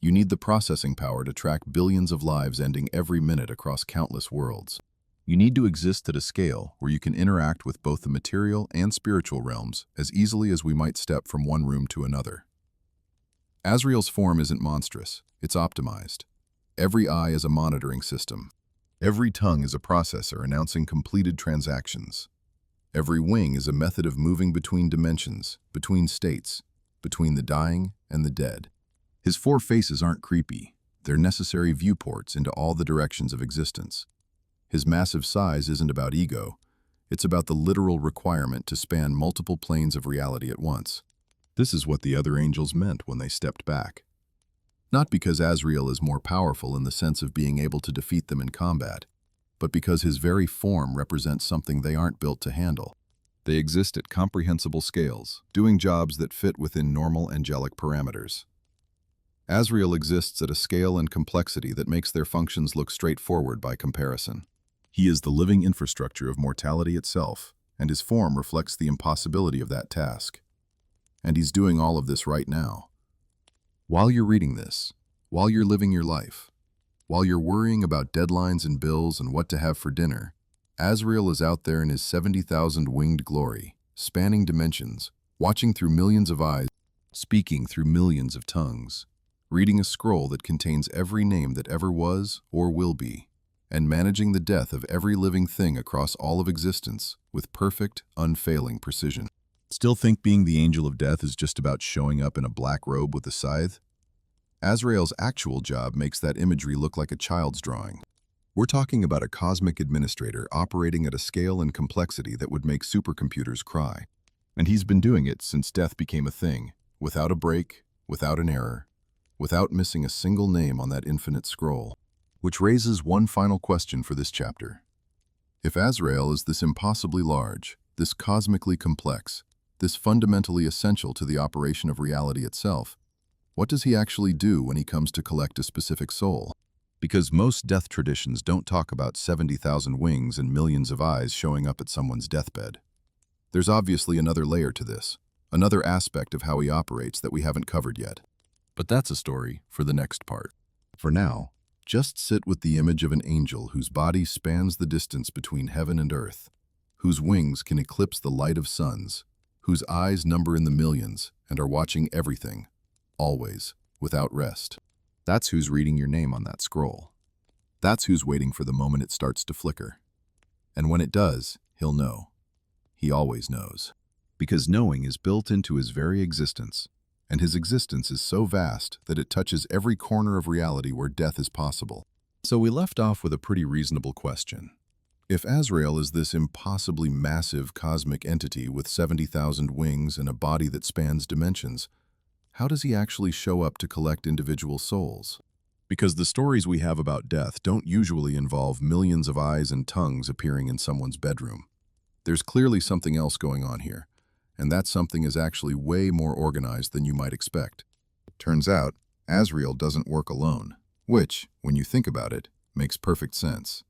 You need the processing power to track billions of lives ending every minute across countless worlds. You need to exist at a scale where you can interact with both the material and spiritual realms as easily as we might step from one room to another. Azrael's form isn't monstrous, it's optimized. Every eye is a monitoring system. Every tongue is a processor announcing completed transactions. Every wing is a method of moving between dimensions, between states, between the dying and the dead. His four faces aren't creepy. They're necessary viewports into all the directions of existence. His massive size isn't about ego. It's about the literal requirement to span multiple planes of reality at once. This is what the other angels meant when they stepped back. Not because Azrael is more powerful in the sense of being able to defeat them in combat, but because his very form represents something they aren't built to handle. They exist at comprehensible scales, doing jobs that fit within normal angelic parameters. Azrael exists at a scale and complexity that makes their functions look straightforward by comparison. He is the living infrastructure of mortality itself, and his form reflects the impossibility of that task. And he's doing all of this right now. While you're reading this, while you're living your life, while you're worrying about deadlines and bills and what to have for dinner, Azrael is out there in his 70,000 winged glory, spanning dimensions, watching through millions of eyes, speaking through millions of tongues, reading a scroll that contains every name that ever was or will be, and managing the death of every living thing across all of existence with perfect, unfailing precision. Still think being the angel of death is just about showing up in a black robe with a scythe? Azrael's actual job makes that imagery look like a child's drawing. We're talking about a cosmic administrator operating at a scale and complexity that would make supercomputers cry. And he's been doing it since death became a thing, without a break, without an error, without missing a single name on that infinite scroll. Which raises one final question for this chapter. If Azrael is this impossibly large, this cosmically complex, this fundamentally essential to the operation of reality itself, what does he actually do when he comes to collect a specific soul? Because most death traditions don't talk about 70,000 wings and millions of eyes showing up at someone's deathbed. There's obviously another layer to this, another aspect of how he operates that we haven't covered yet. But that's a story for the next part. For now, just sit with the image of an angel whose body spans the distance between heaven and earth, whose wings can eclipse the light of suns, whose eyes number in the millions and are watching everything, always, without rest. That's who's reading your name on that scroll. That's who's waiting for the moment it starts to flicker. And when it does, he'll know. He always knows. Because knowing is built into his very existence, and his existence is so vast that it touches every corner of reality where death is possible. So we left off with a pretty reasonable question. If Azrael is this impossibly massive cosmic entity with 70,000 wings and a body that spans dimensions, how does he actually show up to collect individual souls? Because the stories we have about death don't usually involve millions of eyes and tongues appearing in someone's bedroom. There's clearly something else going on here, and that something is actually way more organized than you might expect. Turns out, Azrael doesn't work alone, which, when you think about it, makes perfect sense.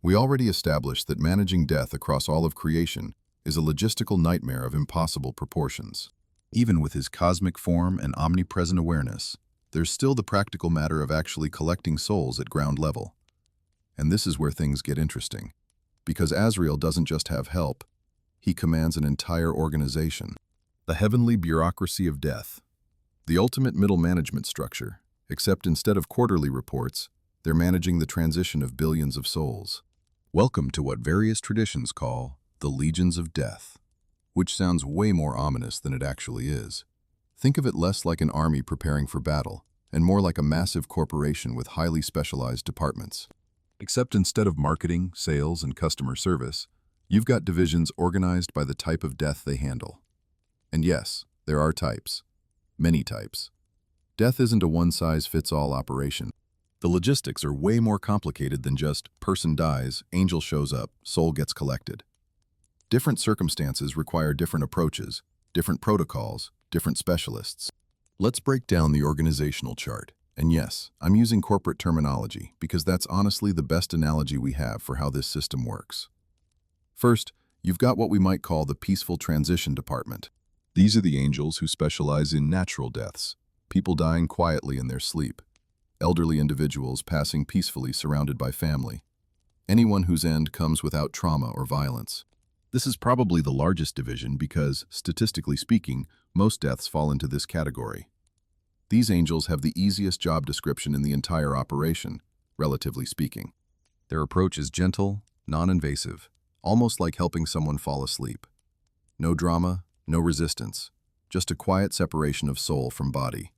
We already established that managing death across all of creation is a logistical nightmare of impossible proportions. Even with his cosmic form and omnipresent awareness, there's still the practical matter of actually collecting souls at ground level. And this is where things get interesting. Because Azrael doesn't just have help, he commands an entire organization. The heavenly bureaucracy of death. The ultimate middle management structure, except instead of quarterly reports, they're managing the transition of billions of souls. Welcome to what various traditions call the legions of death, which sounds way more ominous than it actually is. Think of it less like an army preparing for battle, and more like a massive corporation with highly specialized departments. Except instead of marketing, sales, and customer service, you've got divisions organized by the type of death they handle. And yes, there are types. Many types. Death isn't a one-size-fits-all operation. The logistics are way more complicated than just person dies, angel shows up, soul gets collected. Different circumstances require different approaches, different protocols, different specialists. Let's break down the organizational chart. And yes, I'm using corporate terminology because that's honestly the best analogy we have for how this system works. First, you've got what we might call the peaceful transition department. These are the angels who specialize in natural deaths, people dying quietly in their sleep, elderly individuals passing peacefully surrounded by family, anyone whose end comes without trauma or violence. This is probably the largest division because, statistically speaking, most deaths fall into this category. These angels have the easiest job description in the entire operation, relatively speaking. Their approach is gentle, non-invasive, almost like helping someone fall asleep. No drama, no resistance, just a quiet separation of soul from body.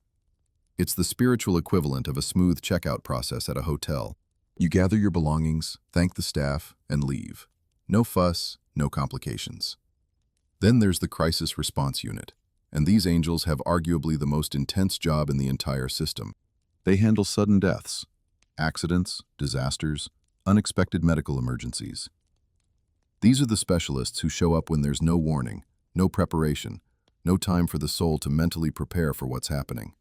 It's the spiritual equivalent of a smooth checkout process at a hotel. You gather your belongings, thank the staff, and leave. No fuss, no complications. Then there's the crisis response unit, And these angels have arguably the most intense job in the entire system. They handle sudden deaths, accidents, disasters, unexpected medical emergencies. These are the specialists who show up when there's no warning, no preparation, no time for the soul to mentally prepare for what's happening.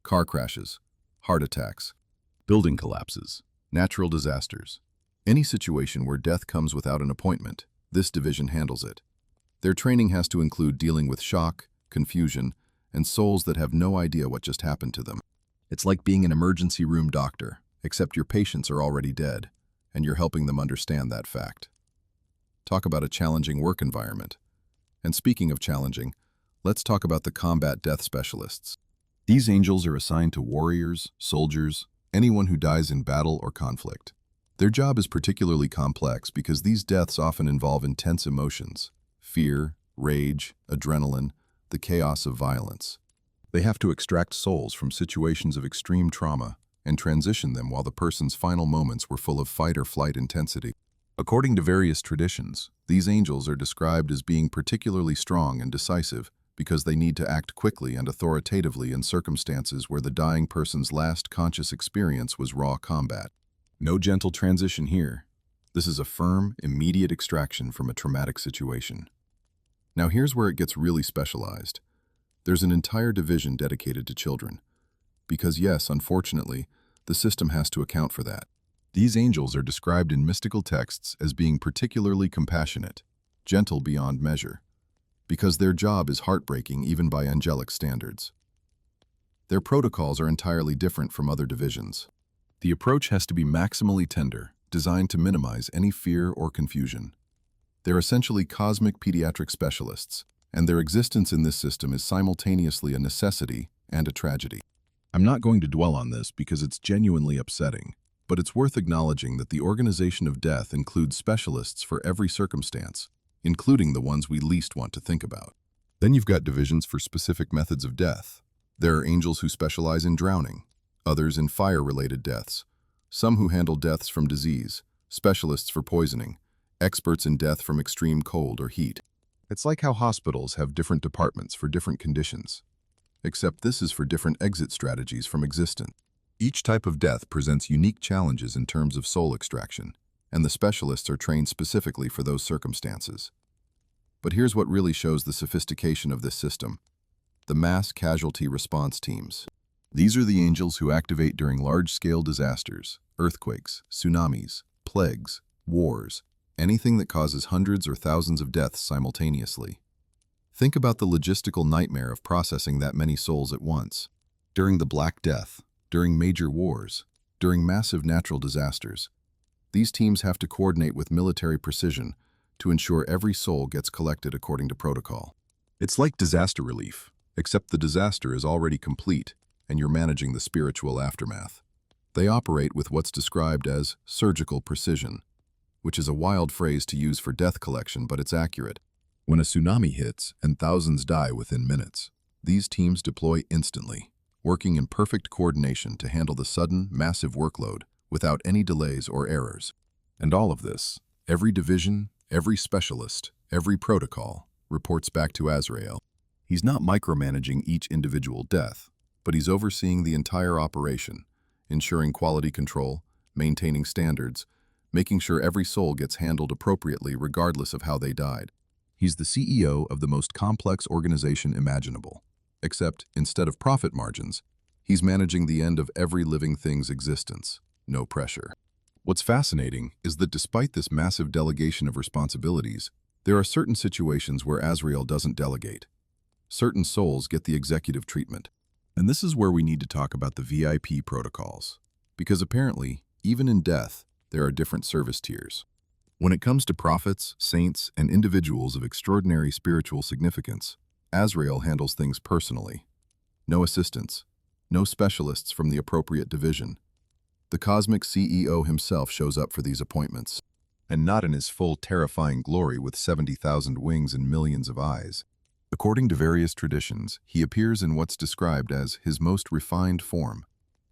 Car crashes, heart attacks, building collapses, natural disasters. Any situation where death comes without an appointment, this division handles it. Their training has to include dealing with shock, confusion, and souls that have no idea what just happened to them. It's like being an emergency room doctor, except your patients are already dead, and you're helping them understand that fact. Talk about a challenging work environment. And speaking of challenging, let's talk about the combat death specialists. These angels are assigned to warriors, soldiers, anyone who dies in battle or conflict. Their job is particularly complex because these deaths often involve intense emotions: fear, rage, adrenaline, the chaos of violence. They have to extract souls from situations of extreme trauma and transition them while the person's final moments were full of fight or flight intensity. According to various traditions, these angels are described as being particularly strong and decisive because they need to act quickly and authoritatively in circumstances where the dying person's last conscious experience was raw combat. No gentle transition here. This is a firm, immediate extraction from a traumatic situation. Now here's where it gets really specialized. There's an entire division dedicated to children. Because yes, unfortunately, the system has to account for that. These angels are described in mystical texts as being particularly compassionate, gentle beyond measure, because their job is heartbreaking even by angelic standards. Their protocols are entirely different from other divisions. The approach has to be maximally tender, designed to minimize any fear or confusion. They're essentially cosmic pediatric specialists, and their existence in this system is simultaneously a necessity and a tragedy. I'm not going to dwell on this because it's genuinely upsetting, but it's worth acknowledging that the organization of death includes specialists for every circumstance, including the ones we least want to think about. Then you've got divisions for specific methods of death. There are angels who specialize in drowning, others in fire-related deaths, some who handle deaths from disease, specialists for poisoning, experts in death from extreme cold or heat. It's like how hospitals have different departments for different conditions, except this is for different exit strategies from existence. Each type of death presents unique challenges in terms of soul extraction, and the specialists are trained specifically for those circumstances. But here's what really shows the sophistication of this system: the mass casualty response teams. These are the angels who activate during large-scale disasters, earthquakes, tsunamis, plagues, wars, anything that causes hundreds or thousands of deaths simultaneously. Think about the logistical nightmare of processing that many souls at once. During the Black Death, during major wars, during massive natural disasters, these teams have to coordinate with military precision to ensure every soul gets collected according to protocol. It's like disaster relief, except the disaster is already complete and you're managing the spiritual aftermath. They operate with what's described as surgical precision, which is a wild phrase to use for death collection, but it's accurate. When a tsunami hits and thousands die within minutes, these teams deploy instantly, working in perfect coordination to handle the sudden, massive workload without any delays or errors. And all of this, every division, every specialist, every protocol, reports back to Azrael. He's not micromanaging each individual death, but he's overseeing the entire operation, ensuring quality control, maintaining standards, making sure every soul gets handled appropriately regardless of how they died. He's the CEO of the most complex organization imaginable. Except, instead of profit margins, he's managing the end of every living thing's existence. No pressure. What's fascinating is that despite this massive delegation of responsibilities, there are certain situations where Azrael doesn't delegate. Certain souls get the executive treatment. And this is where we need to talk about the VIP protocols. Because apparently, even in death, there are different service tiers. When it comes to prophets, saints, and individuals of extraordinary spiritual significance, Azrael handles things personally. No assistants, no specialists from the appropriate division. The cosmic CEO himself shows up for these appointments, and not in his full terrifying glory with 70,000 wings and millions of eyes. According to various traditions, he appears in what's described as his most refined form,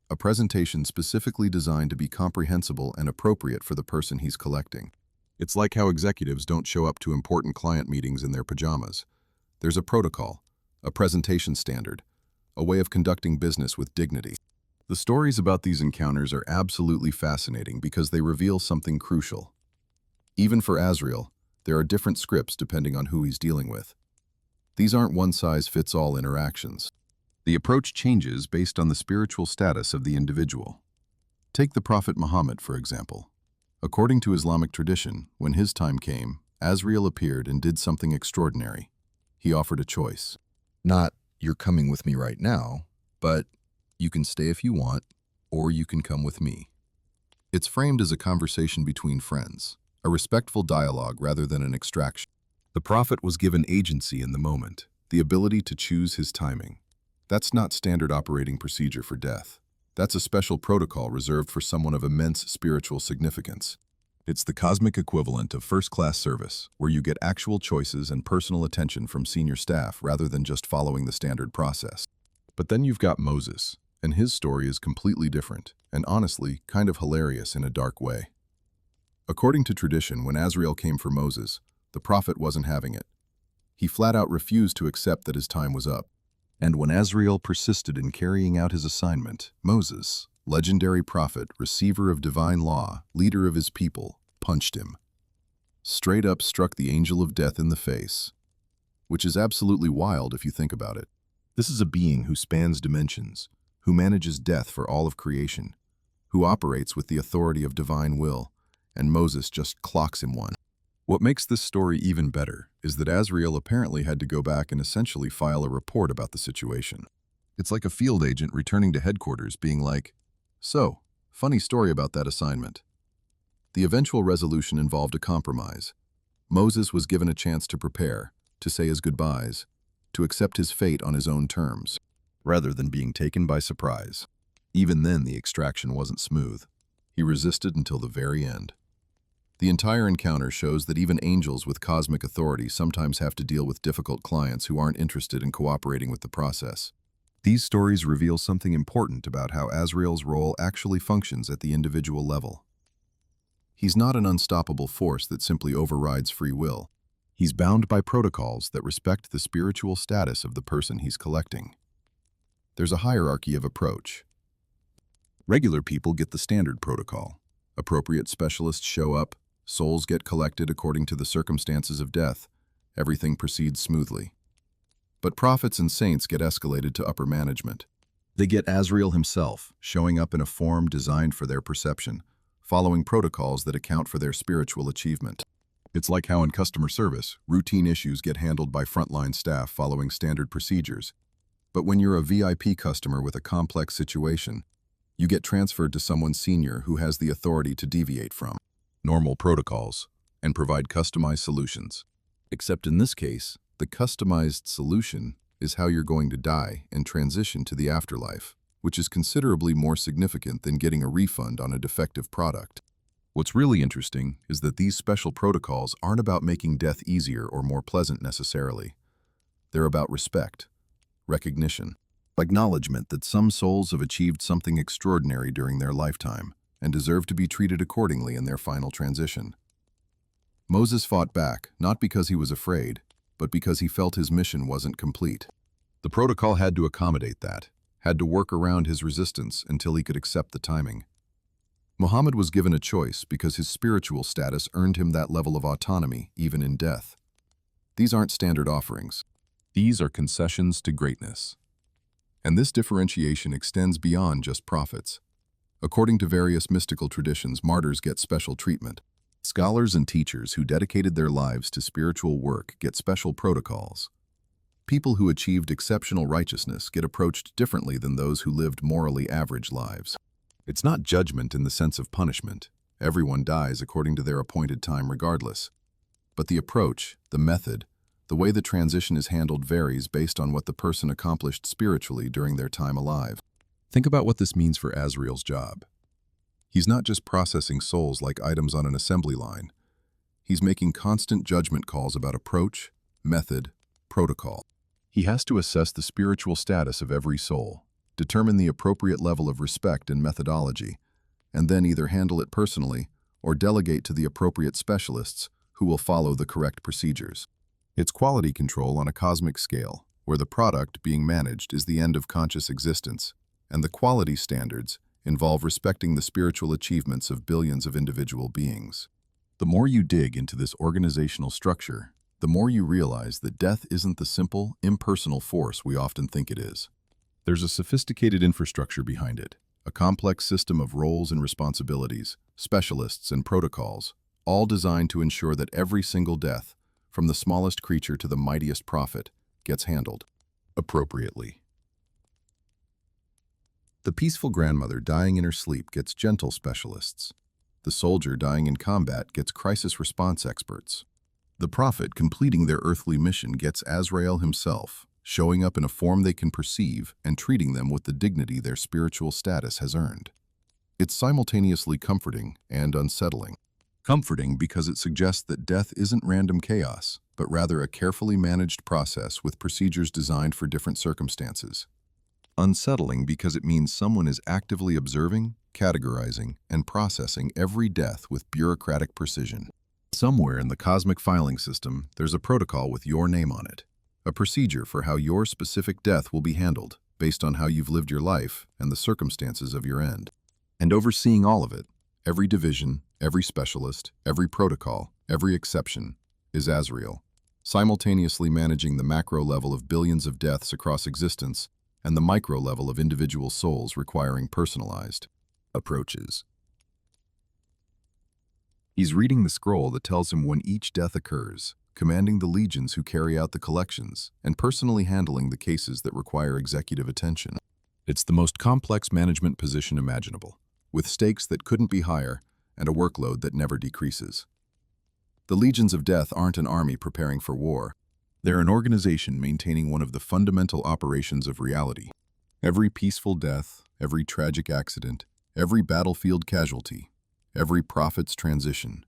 a presentation specifically designed to be comprehensible and appropriate for the person he's collecting. It's like how executives don't show up to important client meetings in their pajamas. There's a protocol, a presentation standard, a way of conducting business with dignity. The stories about these encounters are absolutely fascinating because they reveal something crucial. Even for Azrael, there are different scripts depending on who he's dealing with. These aren't one-size-fits-all interactions. The approach changes based on the spiritual status of the individual. Take the Prophet Muhammad, for example. According to Islamic tradition, when his time came, Azrael appeared and did something extraordinary. He offered a choice. Not, "You're coming with me right now," but, "You can stay if you want, or you can come with me." It's framed as a conversation between friends, a respectful dialogue rather than an extraction. The Prophet was given agency in the moment, the ability to choose his timing. That's not standard operating procedure for death. That's a special protocol reserved for someone of immense spiritual significance. It's the cosmic equivalent of first-class service, where you get actual choices and personal attention from senior staff rather than just following the standard process. But then you've got Moses, and his story is completely different, and honestly, kind of hilarious in a dark way. According to tradition, when Azrael came for Moses, the prophet wasn't having it. He flat out refused to accept that his time was up. And when Azrael persisted in carrying out his assignment, Moses, legendary prophet, receiver of divine law, leader of his people, punched him. Straight up struck the angel of death in the face. Which is absolutely wild if you think about it. This is a being who spans dimensions, who manages death for all of creation, who operates with the authority of divine will, and Moses just clocks him one. What makes this story even better is that Azrael apparently had to go back and essentially file a report about the situation. It's like a field agent returning to headquarters being like, "So, funny story about that assignment." The eventual resolution involved a compromise. Moses was given a chance to prepare, to say his goodbyes, to accept his fate on his own terms, rather than being taken by surprise. Even then, the extraction wasn't smooth. He resisted until the very end. The entire encounter shows that even angels with cosmic authority sometimes have to deal with difficult clients who aren't interested in cooperating with the process. These stories reveal something important about how Azrael's role actually functions at the individual level. He's not an unstoppable force that simply overrides free will. He's bound by protocols that respect the spiritual status of the person he's collecting. There's a hierarchy of approach. Regular people get the standard protocol. Appropriate specialists show up, souls get collected according to the circumstances of death. Everything proceeds smoothly. But prophets and saints get escalated to upper management. They get Azrael himself, showing up in a form designed for their perception, following protocols that account for their spiritual achievement. It's like how in customer service, routine issues get handled by frontline staff following standard procedures. But when you're a VIP customer with a complex situation, you get transferred to someone senior who has the authority to deviate from normal protocols and provide customized solutions. Except in this case, the customized solution is how you're going to die and transition to the afterlife, which is considerably more significant than getting a refund on a defective product. What's really interesting is that these special protocols aren't about making death easier or more pleasant necessarily. They're about respect, recognition, acknowledgement that some souls have achieved something extraordinary during their lifetime and deserve to be treated accordingly in their final transition. Moses fought back, not because he was afraid, but because he felt his mission wasn't complete. The protocol had to accommodate that, had to work around his resistance until he could accept the timing. Muhammad was given a choice because his spiritual status earned him that level of autonomy, even in death. These aren't standard offerings. These are concessions to greatness. And this differentiation extends beyond just prophets. According to various mystical traditions, martyrs get special treatment. Scholars and teachers who dedicated their lives to spiritual work get special protocols. People who achieved exceptional righteousness get approached differently than those who lived morally average lives. It's not judgment in the sense of punishment. Everyone dies according to their appointed time regardless. But the approach, the method, the way the transition is handled varies based on what the person accomplished spiritually during their time alive. Think about what this means for Azrael's job. He's not just processing souls like items on an assembly line. He's making constant judgment calls about approach, method, protocol. He has to assess the spiritual status of every soul, determine the appropriate level of respect and methodology, and then either handle it personally or delegate to the appropriate specialists who will follow the correct procedures. It's quality control on a cosmic scale, where the product being managed is the end of conscious existence, and the quality standards involve respecting the spiritual achievements of billions of individual beings. The more you dig into this organizational structure, the more you realize that death isn't the simple, impersonal force we often think it is. There's a sophisticated infrastructure behind it, a complex system of roles and responsibilities, specialists and protocols, all designed to ensure that every single death, from the smallest creature to the mightiest prophet, gets handled appropriately. The peaceful grandmother dying in her sleep gets gentle specialists. The soldier dying in combat gets crisis response experts. The prophet completing their earthly mission gets Azrael himself, showing up in a form they can perceive and treating them with the dignity their spiritual status has earned. It's simultaneously comforting and unsettling. Comforting because it suggests that death isn't random chaos, but rather a carefully managed process with procedures designed for different circumstances. Unsettling because it means someone is actively observing, categorizing, and processing every death with bureaucratic precision. Somewhere in the cosmic filing system, there's a protocol with your name on it, a procedure for how your specific death will be handled based on how you've lived your life and the circumstances of your end. And overseeing all of it, every division, every specialist, every protocol, every exception, is Azrael, simultaneously managing the macro level of billions of deaths across existence and the micro level of individual souls requiring personalized approaches. He's reading the scroll that tells him when each death occurs, commanding the legions who carry out the collections, and personally handling the cases that require executive attention. It's the most complex management position imaginable, with stakes that couldn't be higher and a workload that never decreases. The legions of death aren't an army preparing for war. They're an organization maintaining one of the fundamental operations of reality. Every peaceful death, every tragic accident, every battlefield casualty, every prophet's transition,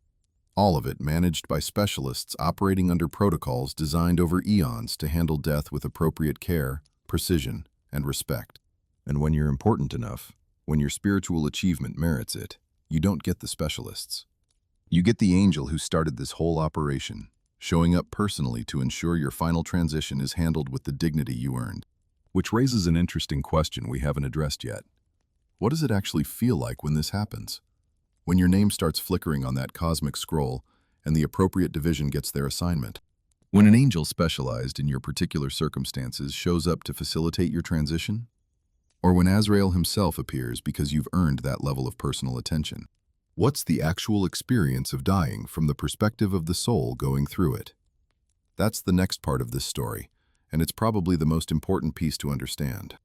all of it managed by specialists operating under protocols designed over eons to handle death with appropriate care, precision, and respect. And when you're important enough, when your spiritual achievement merits it, you don't get the specialists. You get the angel who started this whole operation, showing up personally to ensure your final transition is handled with the dignity you earned. Which raises an interesting question we haven't addressed yet. What does it actually feel like when this happens? When your name starts flickering on that cosmic scroll and the appropriate division gets their assignment. When an angel specialized in your particular circumstances shows up to facilitate your transition? Or when Azrael himself appears because you've earned that level of personal attention? What's the actual experience of dying from the perspective of the soul going through it? That's the next part of this story, and it's probably the most important piece to understand.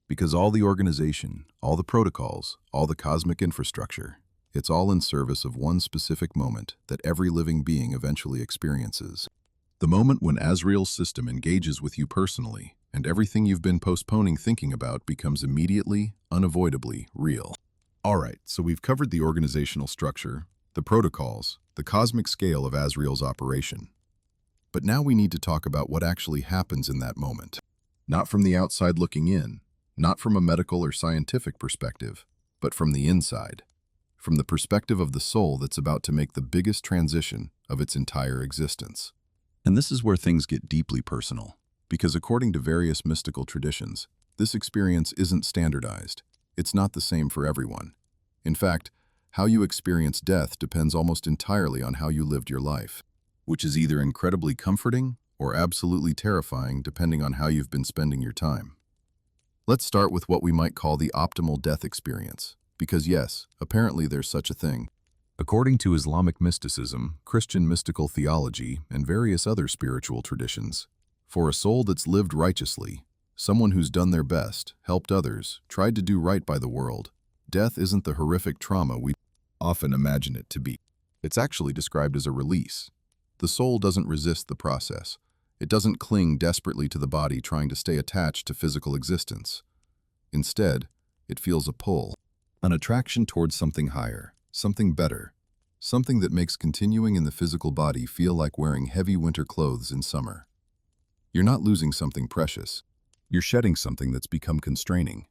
Because all the organization, all the protocols, all the cosmic infrastructure, it's all in service of one specific moment that every living being eventually experiences. The moment when Azrael's system engages with you personally, and everything you've been postponing thinking about becomes immediately, unavoidably real. All right, so we've covered the organizational structure, the protocols, the cosmic scale of Azrael's operation. But now we need to talk about what actually happens in that moment. Not from the outside looking in, not from a medical or scientific perspective, but from the inside. From the perspective of the soul that's about to make the biggest transition of its entire existence. And this is where things get deeply personal, because according to various mystical traditions, this experience isn't standardized. It's not the same for everyone. In fact, how you experience death depends almost entirely on how you lived your life, which is either incredibly comforting or absolutely terrifying depending on how you've been spending your time. Let's start with what we might call the optimal death experience. Because yes, apparently there's such a thing. According to Islamic mysticism, Christian mystical theology, and various other spiritual traditions, for a soul that's lived righteously, someone who's done their best, helped others, tried to do right by the world, death isn't the horrific trauma we often imagine it to be. It's actually described as a release. The soul doesn't resist the process. It doesn't cling desperately to the body trying to stay attached to physical existence. Instead, it feels a pull. An attraction towards something higher, something better, something that makes continuing in the physical body feel like wearing heavy winter clothes in summer. You're not losing something precious. You're shedding something that's become constraining.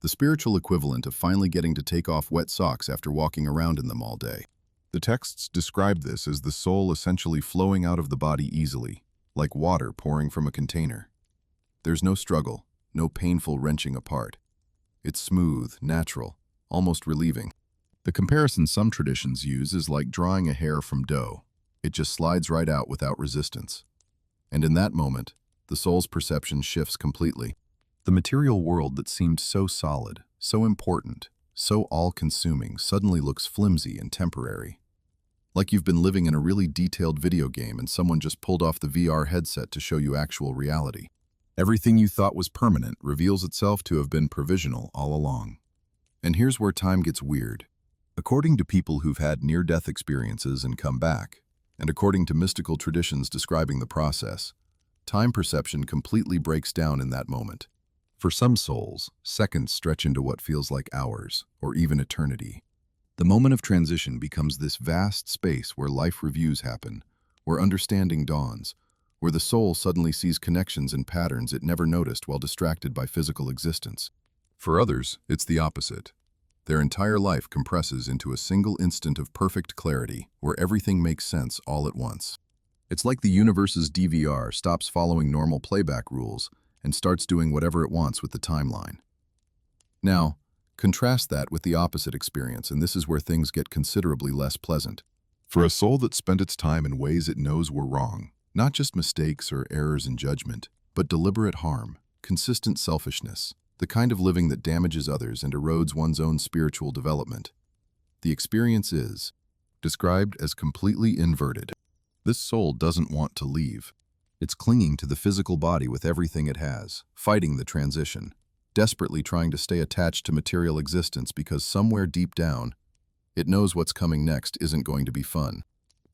The spiritual equivalent of finally getting to take off wet socks after walking around in them all day. The texts describe this as the soul essentially flowing out of the body easily, like water pouring from a container. There's no struggle, no painful wrenching apart. It's smooth, natural, almost relieving. The comparison some traditions use is like drawing a hair from dough. It just slides right out without resistance. And in that moment, the soul's perception shifts completely. The material world that seemed so solid, so important, so all-consuming suddenly looks flimsy and temporary. Like you've been living in a really detailed video game and someone just pulled off the VR headset to show you actual reality. Everything you thought was permanent reveals itself to have been provisional all along. And here's where time gets weird. According to people who've had near-death experiences and come back, and according to mystical traditions describing the process, time perception completely breaks down in that moment. For some souls, seconds stretch into what feels like hours, or even eternity. The moment of transition becomes this vast space where life reviews happen, where understanding dawns, where the soul suddenly sees connections and patterns it never noticed while distracted by physical existence. For others, it's the opposite. Their entire life compresses into a single instant of perfect clarity, where everything makes sense all at once. It's like the universe's DVR stops following normal playback rules and starts doing whatever it wants with the timeline. Now, contrast that with the opposite experience, and this is where things get considerably less pleasant. For a soul that spent its time in ways it knows were wrong, not just mistakes or errors in judgment, but deliberate harm, consistent selfishness, the kind of living that damages others and erodes one's own spiritual development. The experience is described as completely inverted. This soul doesn't want to leave. It's clinging to the physical body with everything it has, fighting the transition, desperately trying to stay attached to material existence because somewhere deep down, it knows what's coming next isn't going to be fun.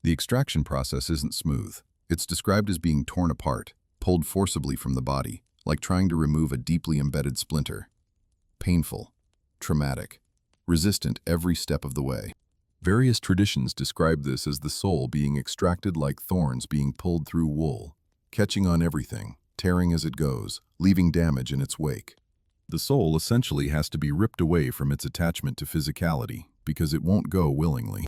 The extraction process isn't smooth. It's described as being torn apart, pulled forcibly from the body, like trying to remove a deeply embedded splinter. Painful, traumatic, resistant every step of the way. Various traditions describe this as the soul being extracted like thorns being pulled through wool, catching on everything, tearing as it goes, leaving damage in its wake. The soul essentially has to be ripped away from its attachment to physicality because it won't go willingly.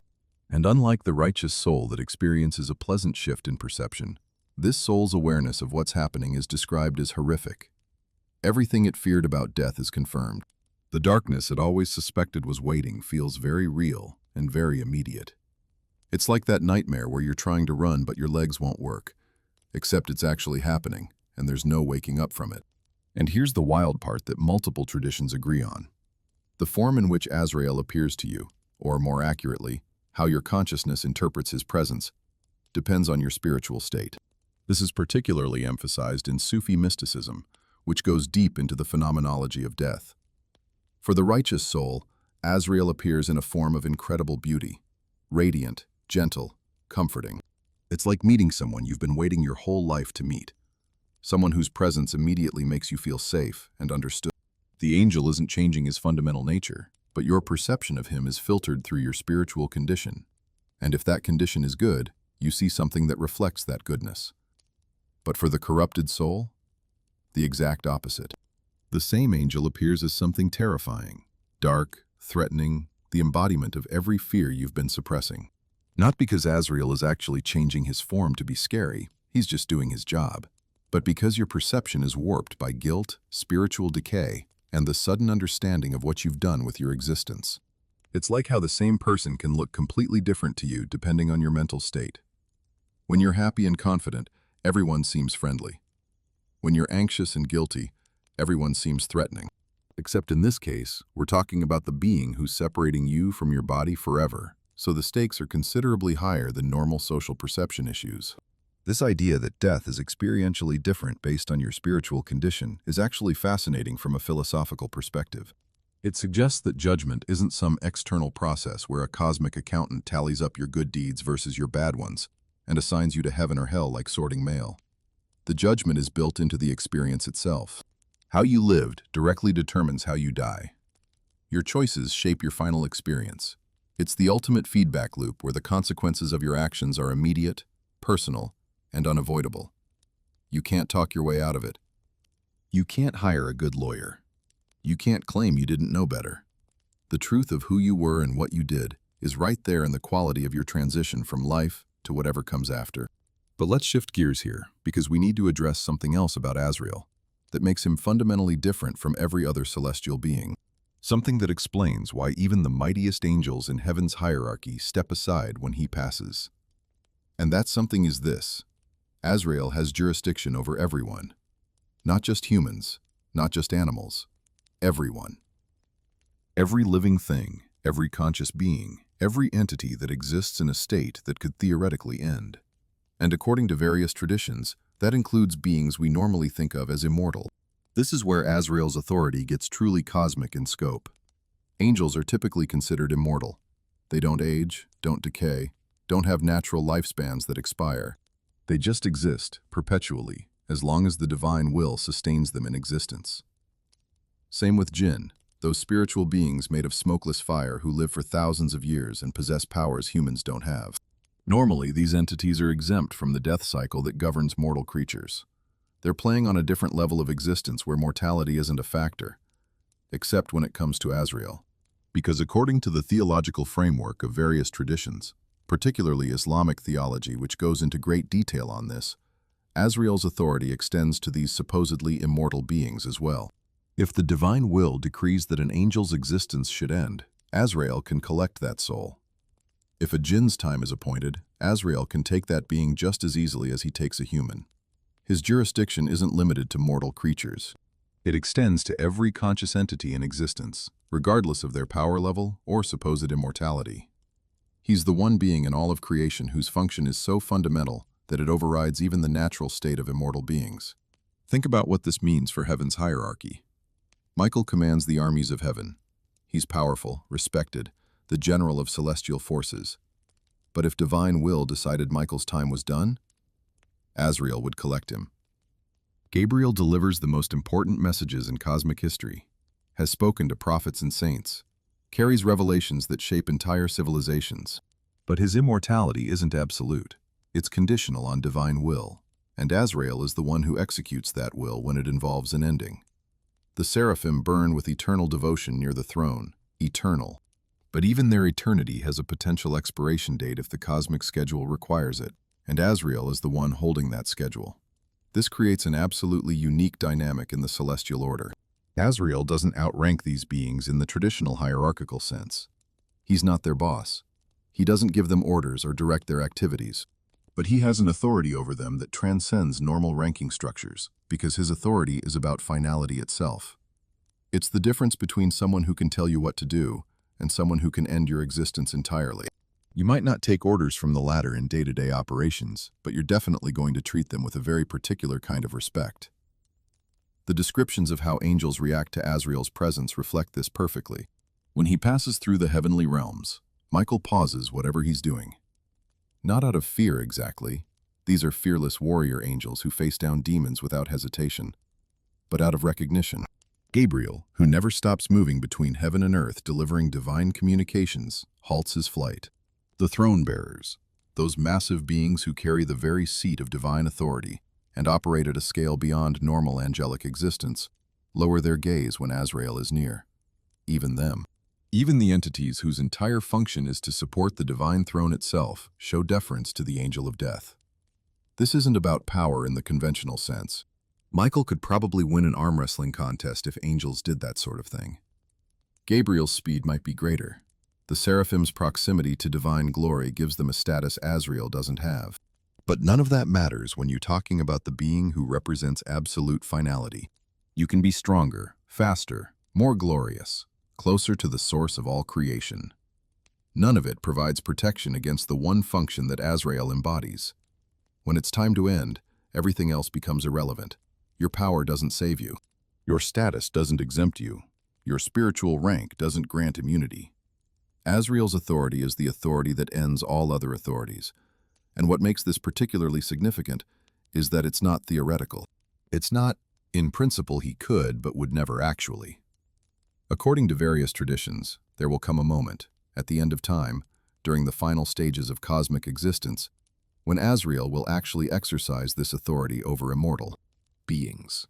And unlike the righteous soul that experiences a pleasant shift in perception, this soul's awareness of what's happening is described as horrific. Everything it feared about death is confirmed. The darkness it always suspected was waiting feels very real and very immediate. It's like that nightmare where you're trying to run but your legs won't work, except it's actually happening, and there's no waking up from it. And here's the wild part that multiple traditions agree on. The form in which Azrael appears to you, or more accurately, how your consciousness interprets his presence, depends on your spiritual state. This is particularly emphasized in Sufi mysticism, which goes deep into the phenomenology of death. For the righteous soul, Azrael appears in a form of incredible beauty, radiant, gentle, comforting. It's like meeting someone you've been waiting your whole life to meet, someone whose presence immediately makes you feel safe and understood. The angel isn't changing his fundamental nature, but your perception of him is filtered through your spiritual condition. And if that condition is good, you see something that reflects that goodness. But for the corrupted soul, the exact opposite. The same angel appears as something terrifying, dark, threatening, the embodiment of every fear you've been suppressing. Not because Azrael is actually changing his form to be scary, he's just doing his job, but because your perception is warped by guilt, spiritual decay, and the sudden understanding of what you've done with your existence. It's like how the same person can look completely different to you depending on your mental state. When you're happy and confident, everyone seems friendly. When you're anxious and guilty, everyone seems threatening. Except in this case, we're talking about the being who's separating you from your body forever, so the stakes are considerably higher than normal social perception issues. This idea that death is experientially different based on your spiritual condition is actually fascinating from a philosophical perspective. It suggests that judgment isn't some external process where a cosmic accountant tallies up your good deeds versus your bad ones and assigns you to heaven or hell like sorting mail. The judgment is built into the experience itself. How you lived directly determines how you die. Your choices shape your final experience. It's the ultimate feedback loop where the consequences of your actions are immediate, personal, and unavoidable. You can't talk your way out of it. You can't hire a good lawyer. You can't claim you didn't know better. The truth of who you were and what you did is right there in the quality of your transition from life to whatever comes after. But let's shift gears here, because we need to address something else about Azrael. that makes him fundamentally different from every other celestial being. Something that explains why even the mightiest angels in heaven's hierarchy step aside when he passes. And that something is this: Azrael has jurisdiction over everyone. Not just humans, not just animals, everyone. Every living thing, every conscious being, every entity that exists in a state that could theoretically end. And according to various traditions, that includes beings we normally think of as immortal. This is where Azrael's authority gets truly cosmic in scope. Angels are typically considered immortal. They don't age, don't decay, don't have natural lifespans that expire. They just exist, perpetually, as long as the divine will sustains them in existence. Same with jinn, those spiritual beings made of smokeless fire who live for thousands of years and possess powers humans don't have. Normally, these entities are exempt from the death cycle that governs mortal creatures. They're playing on a different level of existence where mortality isn't a factor, except when it comes to Azrael. Because according to the theological framework of various traditions, particularly Islamic theology, which goes into great detail on this, Azrael's authority extends to these supposedly immortal beings as well. If the divine will decrees that an angel's existence should end, Azrael can collect that soul. If a jinn's time is appointed, Azrael can take that being just as easily as he takes a human. His jurisdiction isn't limited to mortal creatures. It extends to every conscious entity in existence, regardless of their power level or supposed immortality. He's the one being in all of creation whose function is so fundamental that it overrides even the natural state of immortal beings. Think about what this means for heaven's hierarchy. Michael commands the armies of heaven. He's powerful, respected, the general of celestial forces. But if divine will decided Michael's time was done, Azrael would collect him. Gabriel delivers the most important messages in cosmic history, has spoken to prophets and saints, carries revelations that shape entire civilizations. But his immortality isn't absolute. It's conditional on divine will, and Azrael is the one who executes that will when it involves an ending. The seraphim burn with eternal devotion near the throne, eternal. But even their eternity has a potential expiration date if the cosmic schedule requires it, and Azrael is the one holding that schedule. This creates an absolutely unique dynamic in the celestial order. Azrael doesn't outrank these beings in the traditional hierarchical sense. He's not their boss. He doesn't give them orders or direct their activities. But he has an authority over them that transcends normal ranking structures, because his authority is about finality itself. It's the difference between someone who can tell you what to do and someone who can end your existence entirely. You might not take orders from the latter in day-to-day operations, but you're definitely going to treat them with a very particular kind of respect. The descriptions of how angels react to Azrael's presence reflect this perfectly. When he passes through the heavenly realms, Michael pauses whatever he's doing. Not out of fear exactly. These are fearless warrior angels who face down demons without hesitation, but out of recognition. Gabriel, who never stops moving between heaven and earth delivering divine communications, halts his flight. The throne bearers, those massive beings who carry the very seat of divine authority and operate at a scale beyond normal angelic existence, lower their gaze when Azrael is near. Even them. Even the entities whose entire function is to support the divine throne itself show deference to the angel of death. This isn't about power in the conventional sense. Michael could probably win an arm wrestling contest if angels did that sort of thing. Gabriel's speed might be greater. The seraphim's proximity to divine glory gives them a status Azrael doesn't have. But none of that matters when you're talking about the being who represents absolute finality. You can be stronger, faster, more glorious, closer to the source of all creation. None of it provides protection against the one function that Azrael embodies. When it's time to end, everything else becomes irrelevant. Your power doesn't save you. Your status doesn't exempt you. Your spiritual rank doesn't grant immunity. Azrael's authority is the authority that ends all other authorities. And what makes this particularly significant is that it's not theoretical. It's not, in principle he could, but would never actually. According to various traditions, there will come a moment, at the end of time, during the final stages of cosmic existence, when Azrael will actually exercise this authority over immortal beings.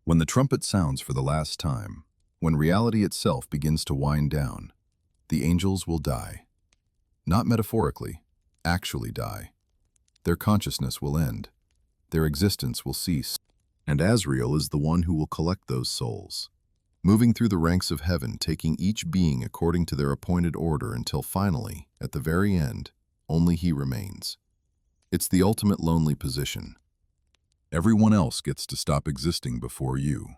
When the trumpet sounds for the last time, when reality itself begins to wind down, the angels will die. Not metaphorically, actually die. Their consciousness will end. Their existence will cease. And Azrael is the one who will collect those souls, moving through the ranks of heaven, taking each being according to their appointed order until finally, at the very end, only he remains. It's the ultimate lonely position. Everyone else gets to stop existing before you.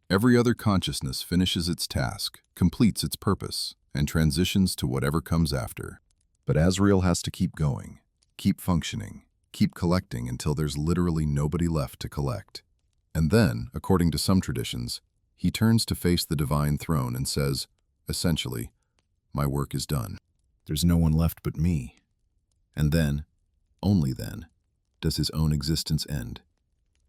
Every other consciousness finishes its task, completes its purpose, and transitions to whatever comes after. But Azrael has to keep going, keep functioning, keep collecting until there's literally nobody left to collect. And then, according to some traditions, he turns to face the divine throne and says, essentially, my work is done. There's no one left but me. And then, only then, does his own existence end.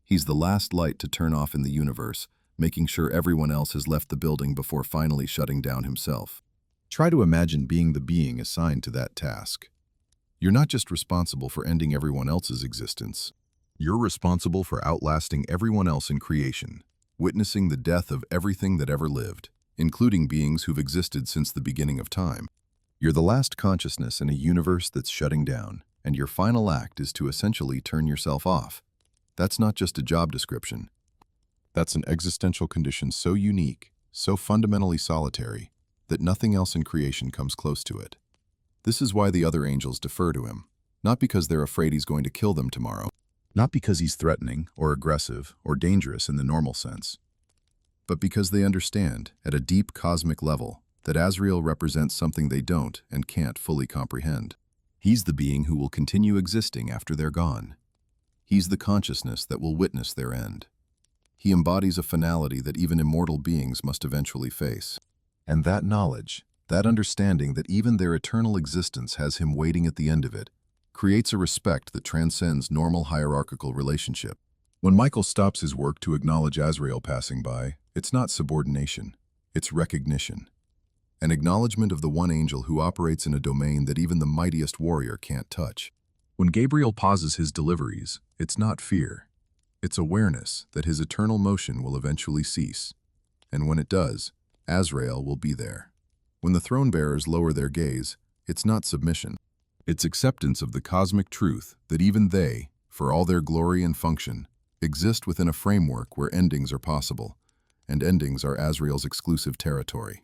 He's the last light to turn off in the universe, making sure everyone else has left the building before finally shutting down himself. Try to imagine being the being assigned to that task. You're not just responsible for ending everyone else's existence. You're responsible for outlasting everyone else in creation, witnessing the death of everything that ever lived, including beings who've existed since the beginning of time. You're the last consciousness in a universe that's shutting down, and your final act is to essentially turn yourself off. That's not just a job description. That's an existential condition so unique, so fundamentally solitary, that nothing else in creation comes close to it. This is why the other angels defer to him, not because they're afraid he's going to kill them tomorrow, not because he's threatening or aggressive or dangerous in the normal sense, but because they understand, at a deep cosmic level, that Azrael represents something they don't and can't fully comprehend. He's the being who will continue existing after they're gone. He's the consciousness that will witness their end. He embodies a finality that even immortal beings must eventually face. And that knowledge, that understanding that even their eternal existence has him waiting at the end of it, creates a respect that transcends normal hierarchical relationship. When Michael stops his work to acknowledge Azrael passing by, it's not subordination, it's recognition. An acknowledgement of the one angel who operates in a domain that even the mightiest warrior can't touch. When Gabriel pauses his deliveries, it's not fear. It's awareness that his eternal motion will eventually cease. And when it does, Azrael will be there. When the throne bearers lower their gaze, it's not submission. It's acceptance of the cosmic truth that even they, for all their glory and function, exist within a framework where endings are possible, and endings are Azrael's exclusive territory.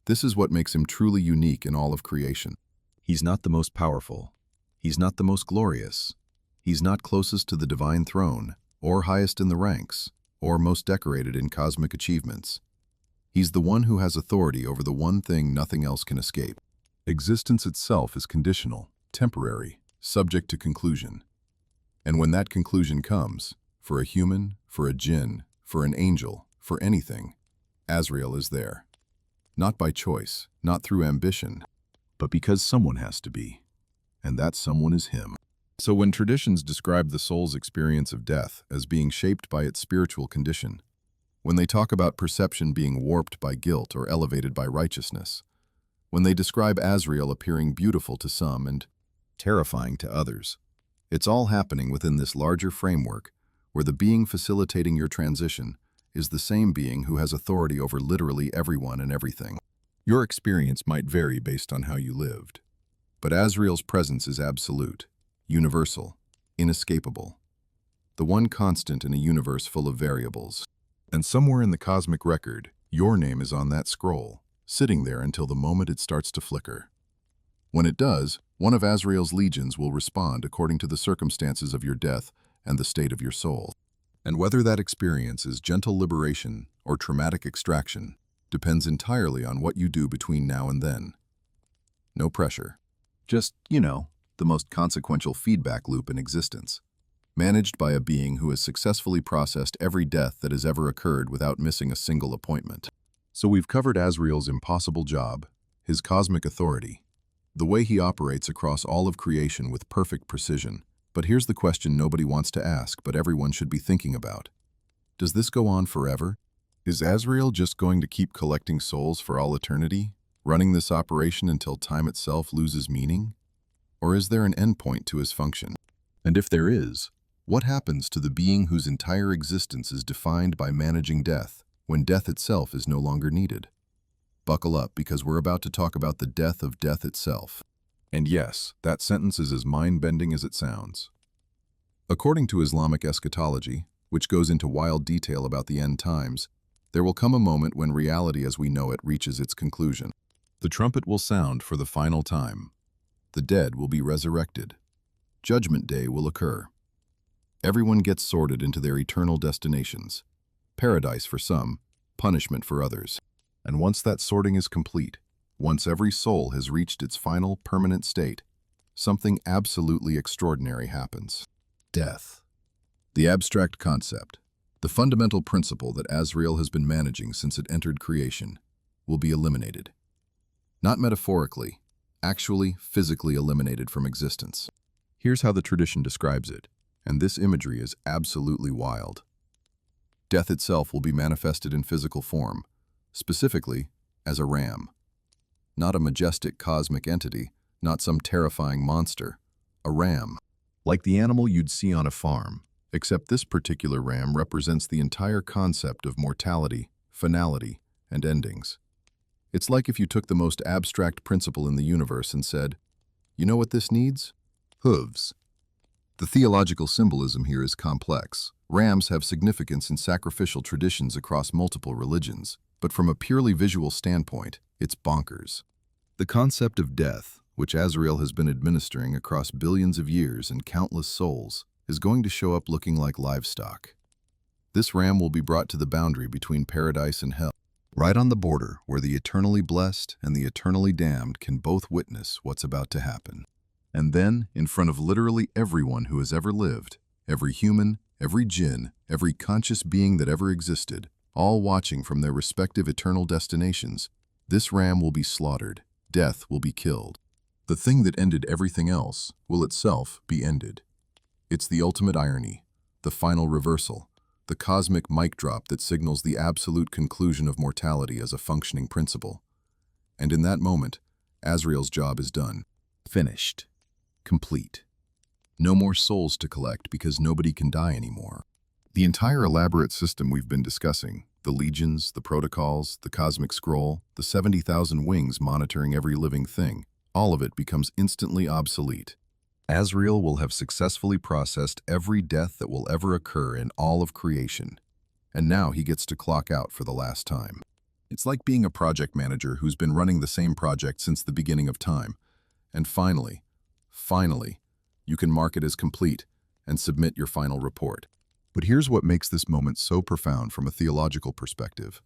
This is what makes him truly unique in all of creation. He's not the most powerful. He's not the most glorious. He's not closest to the divine throne, or highest in the ranks, or most decorated in cosmic achievements. He's the one who has authority over the one thing nothing else can escape. Existence itself is conditional, temporary, subject to conclusion. And when that conclusion comes, for a human, for a jinn, for an angel, for anything, Azrael is there. Not by choice, not through ambition, but because someone has to be. And that someone is him. So when traditions describe the soul's experience of death as being shaped by its spiritual condition, when they talk about perception being warped by guilt or elevated by righteousness, when they describe Azrael appearing beautiful to some and terrifying to others, it's all happening within this larger framework where the being facilitating your transition is the same being who has authority over literally everyone and everything. Your experience might vary based on how you lived, but Azrael's presence is absolute, universal, inescapable, the one constant in a universe full of variables. And somewhere in the cosmic record, your name is on that scroll, sitting there until the moment it starts to flicker. When it does, one of Azrael's legions will respond according to the circumstances of your death and the state of your soul. And whether that experience is gentle liberation or traumatic extraction depends entirely on what you do between now and then. No pressure. Just, the most consequential feedback loop in existence, managed by a being who has successfully processed every death that has ever occurred without missing a single appointment. So we've covered Azrael's impossible job, his cosmic authority, the way he operates across all of creation with perfect precision. But here's the question nobody wants to ask, but everyone should be thinking about. Does this go on forever? Is Azrael just going to keep collecting souls for all eternity, running this operation until time itself loses meaning? Or is there an endpoint to his function? And if there is, what happens to the being whose entire existence is defined by managing death, when death itself is no longer needed? Buckle up, because we're about to talk about the death of death itself. And yes, that sentence is as mind-bending as it sounds. According to Islamic eschatology, which goes into wild detail about the end times, there will come a moment when reality as we know it reaches its conclusion. The trumpet will sound for the final time. The dead will be resurrected. Judgment Day will occur. Everyone gets sorted into their eternal destinations. Paradise for some, punishment for others. And once that sorting is complete, once every soul has reached its final permanent state, something absolutely extraordinary happens. Death. The abstract concept, the fundamental principle that Azrael has been managing since it entered creation, will be eliminated. Not metaphorically, actually physically eliminated from existence. Here's how the tradition describes it, and this imagery is absolutely wild. Death itself will be manifested in physical form, specifically as a ram. Not a majestic cosmic entity, not some terrifying monster, a ram. Like the animal you'd see on a farm, except this particular ram represents the entire concept of mortality, finality, and endings. It's like if you took the most abstract principle in the universe and said, you know what this needs? Hooves. The theological symbolism here is complex. Rams have significance in sacrificial traditions across multiple religions, but from a purely visual standpoint, it's bonkers. The concept of death, which Azrael has been administering across billions of years and countless souls, is going to show up looking like livestock. This ram will be brought to the boundary between paradise and hell, right on the border where the eternally blessed and the eternally damned can both witness what's about to happen. And then, in front of literally everyone who has ever lived, every human, every jinn, every conscious being that ever existed, all watching from their respective eternal destinations, this ram will be slaughtered, death will be killed. The thing that ended everything else will itself be ended. It's the ultimate irony, the final reversal, the cosmic mic drop that signals the absolute conclusion of mortality as a functioning principle. And in that moment, Azrael's job is done. Finished. Complete. No more souls to collect because nobody can die anymore. The entire elaborate system we've been discussing, the legions, the protocols, the cosmic scroll, the 70,000 wings monitoring every living thing, all of it becomes instantly obsolete. Azrael will have successfully processed every death that will ever occur in all of creation, and now he gets to clock out for the last time. It's like being a project manager who's been running the same project since the beginning of time, and finally, you can mark it as complete and submit your final report. But here's what makes this moment so profound from a theological perspective.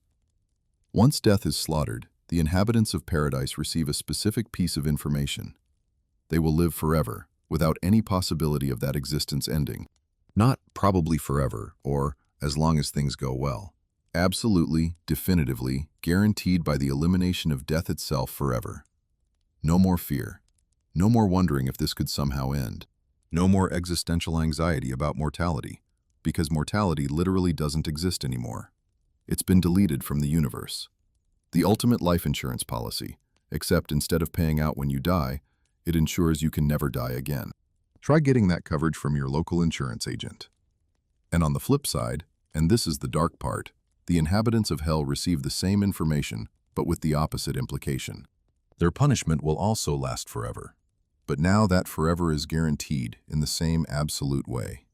Once death is slaughtered, the inhabitants of paradise receive a specific piece of information. They will live forever, without any possibility of that existence ending. Not probably forever, or as long as things go well. Absolutely, definitively, guaranteed by the elimination of death itself forever. No more fear. No more wondering if this could somehow end. No more existential anxiety about mortality, because mortality literally doesn't exist anymore. It's been deleted from the universe. The ultimate life insurance policy, except instead of paying out when you die, it ensures you can never die again. Try getting that coverage from your local insurance agent. And on the flip side, and this is the dark part, the inhabitants of hell receive the same information, but with the opposite implication. Their punishment will also last forever. But now that forever is guaranteed in the same absolute way.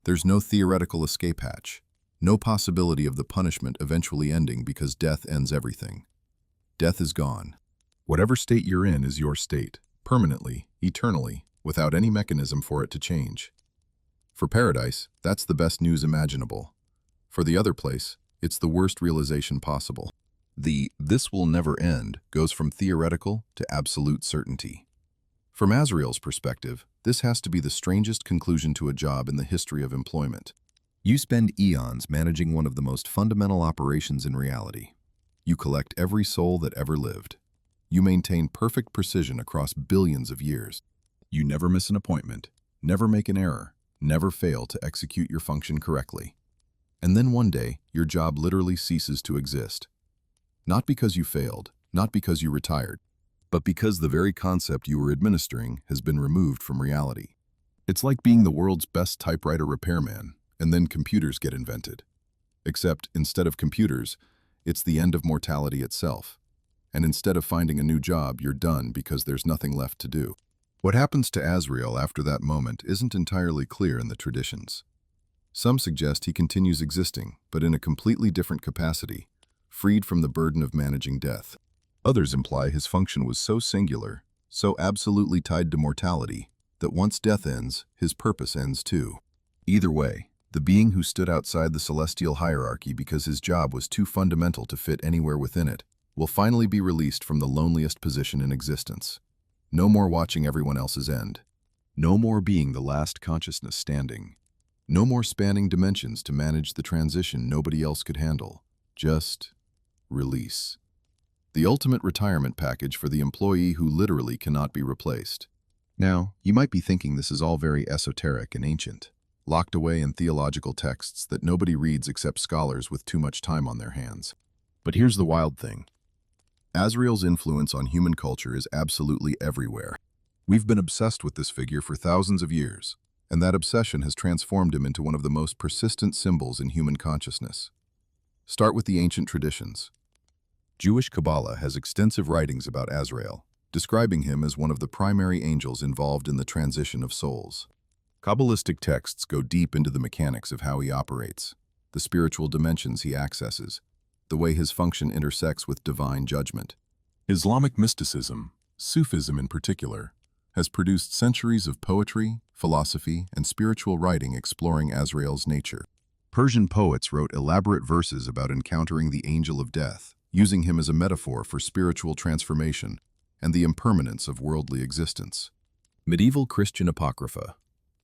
There's no theoretical escape hatch, no possibility of the punishment eventually ending because death ends everything. Death is gone. Whatever state you're in is your state, permanently, eternally, without any mechanism for it to change. For paradise, that's the best news imaginable. For the other place, it's the worst realization possible. The "this will never end" goes from theoretical to absolute certainty. From Azrael's perspective, this has to be the strangest conclusion to a job in the history of employment. You spend eons managing one of the most fundamental operations in reality. You collect every soul that ever lived. You maintain perfect precision across billions of years. You never miss an appointment, never make an error, never fail to execute your function correctly. And then one day, your job literally ceases to exist. Not because you failed, not because you retired, but because the very concept you were administering has been removed from reality. It's like being the world's best typewriter repairman, and then computers get invented. Except, instead of computers, it's the end of mortality itself. And instead of finding a new job, you're done because there's nothing left to do. What happens to Azrael after that moment isn't entirely clear in the traditions. Some suggest he continues existing, but in a completely different capacity, freed from the burden of managing death. Others imply his function was so singular, so absolutely tied to mortality, that once death ends, his purpose ends too. Either way, the being who stood outside the celestial hierarchy because his job was too fundamental to fit anywhere within it will finally be released from the loneliest position in existence. No more watching everyone else's end. No more being the last consciousness standing. No more spanning dimensions to manage the transition nobody else could handle. Just release. The ultimate retirement package for the employee who literally cannot be replaced. Now, you might be thinking this is all very esoteric and ancient, locked away in theological texts that nobody reads except scholars with too much time on their hands. But here's the wild thing. Azrael's influence on human culture is absolutely everywhere. We've been obsessed with this figure for thousands of years, and that obsession has transformed him into one of the most persistent symbols in human consciousness. Start with the ancient traditions. Jewish Kabbalah has extensive writings about Azrael, describing him as one of the primary angels involved in the transition of souls. Kabbalistic texts go deep into the mechanics of how he operates, the spiritual dimensions he accesses, the way his function intersects with divine judgment. Islamic mysticism, Sufism in particular, has produced centuries of poetry, philosophy, and spiritual writing exploring Azrael's nature. Persian poets wrote elaborate verses about encountering the angel of death, using him as a metaphor for spiritual transformation and the impermanence of worldly existence. Medieval Christian apocrypha,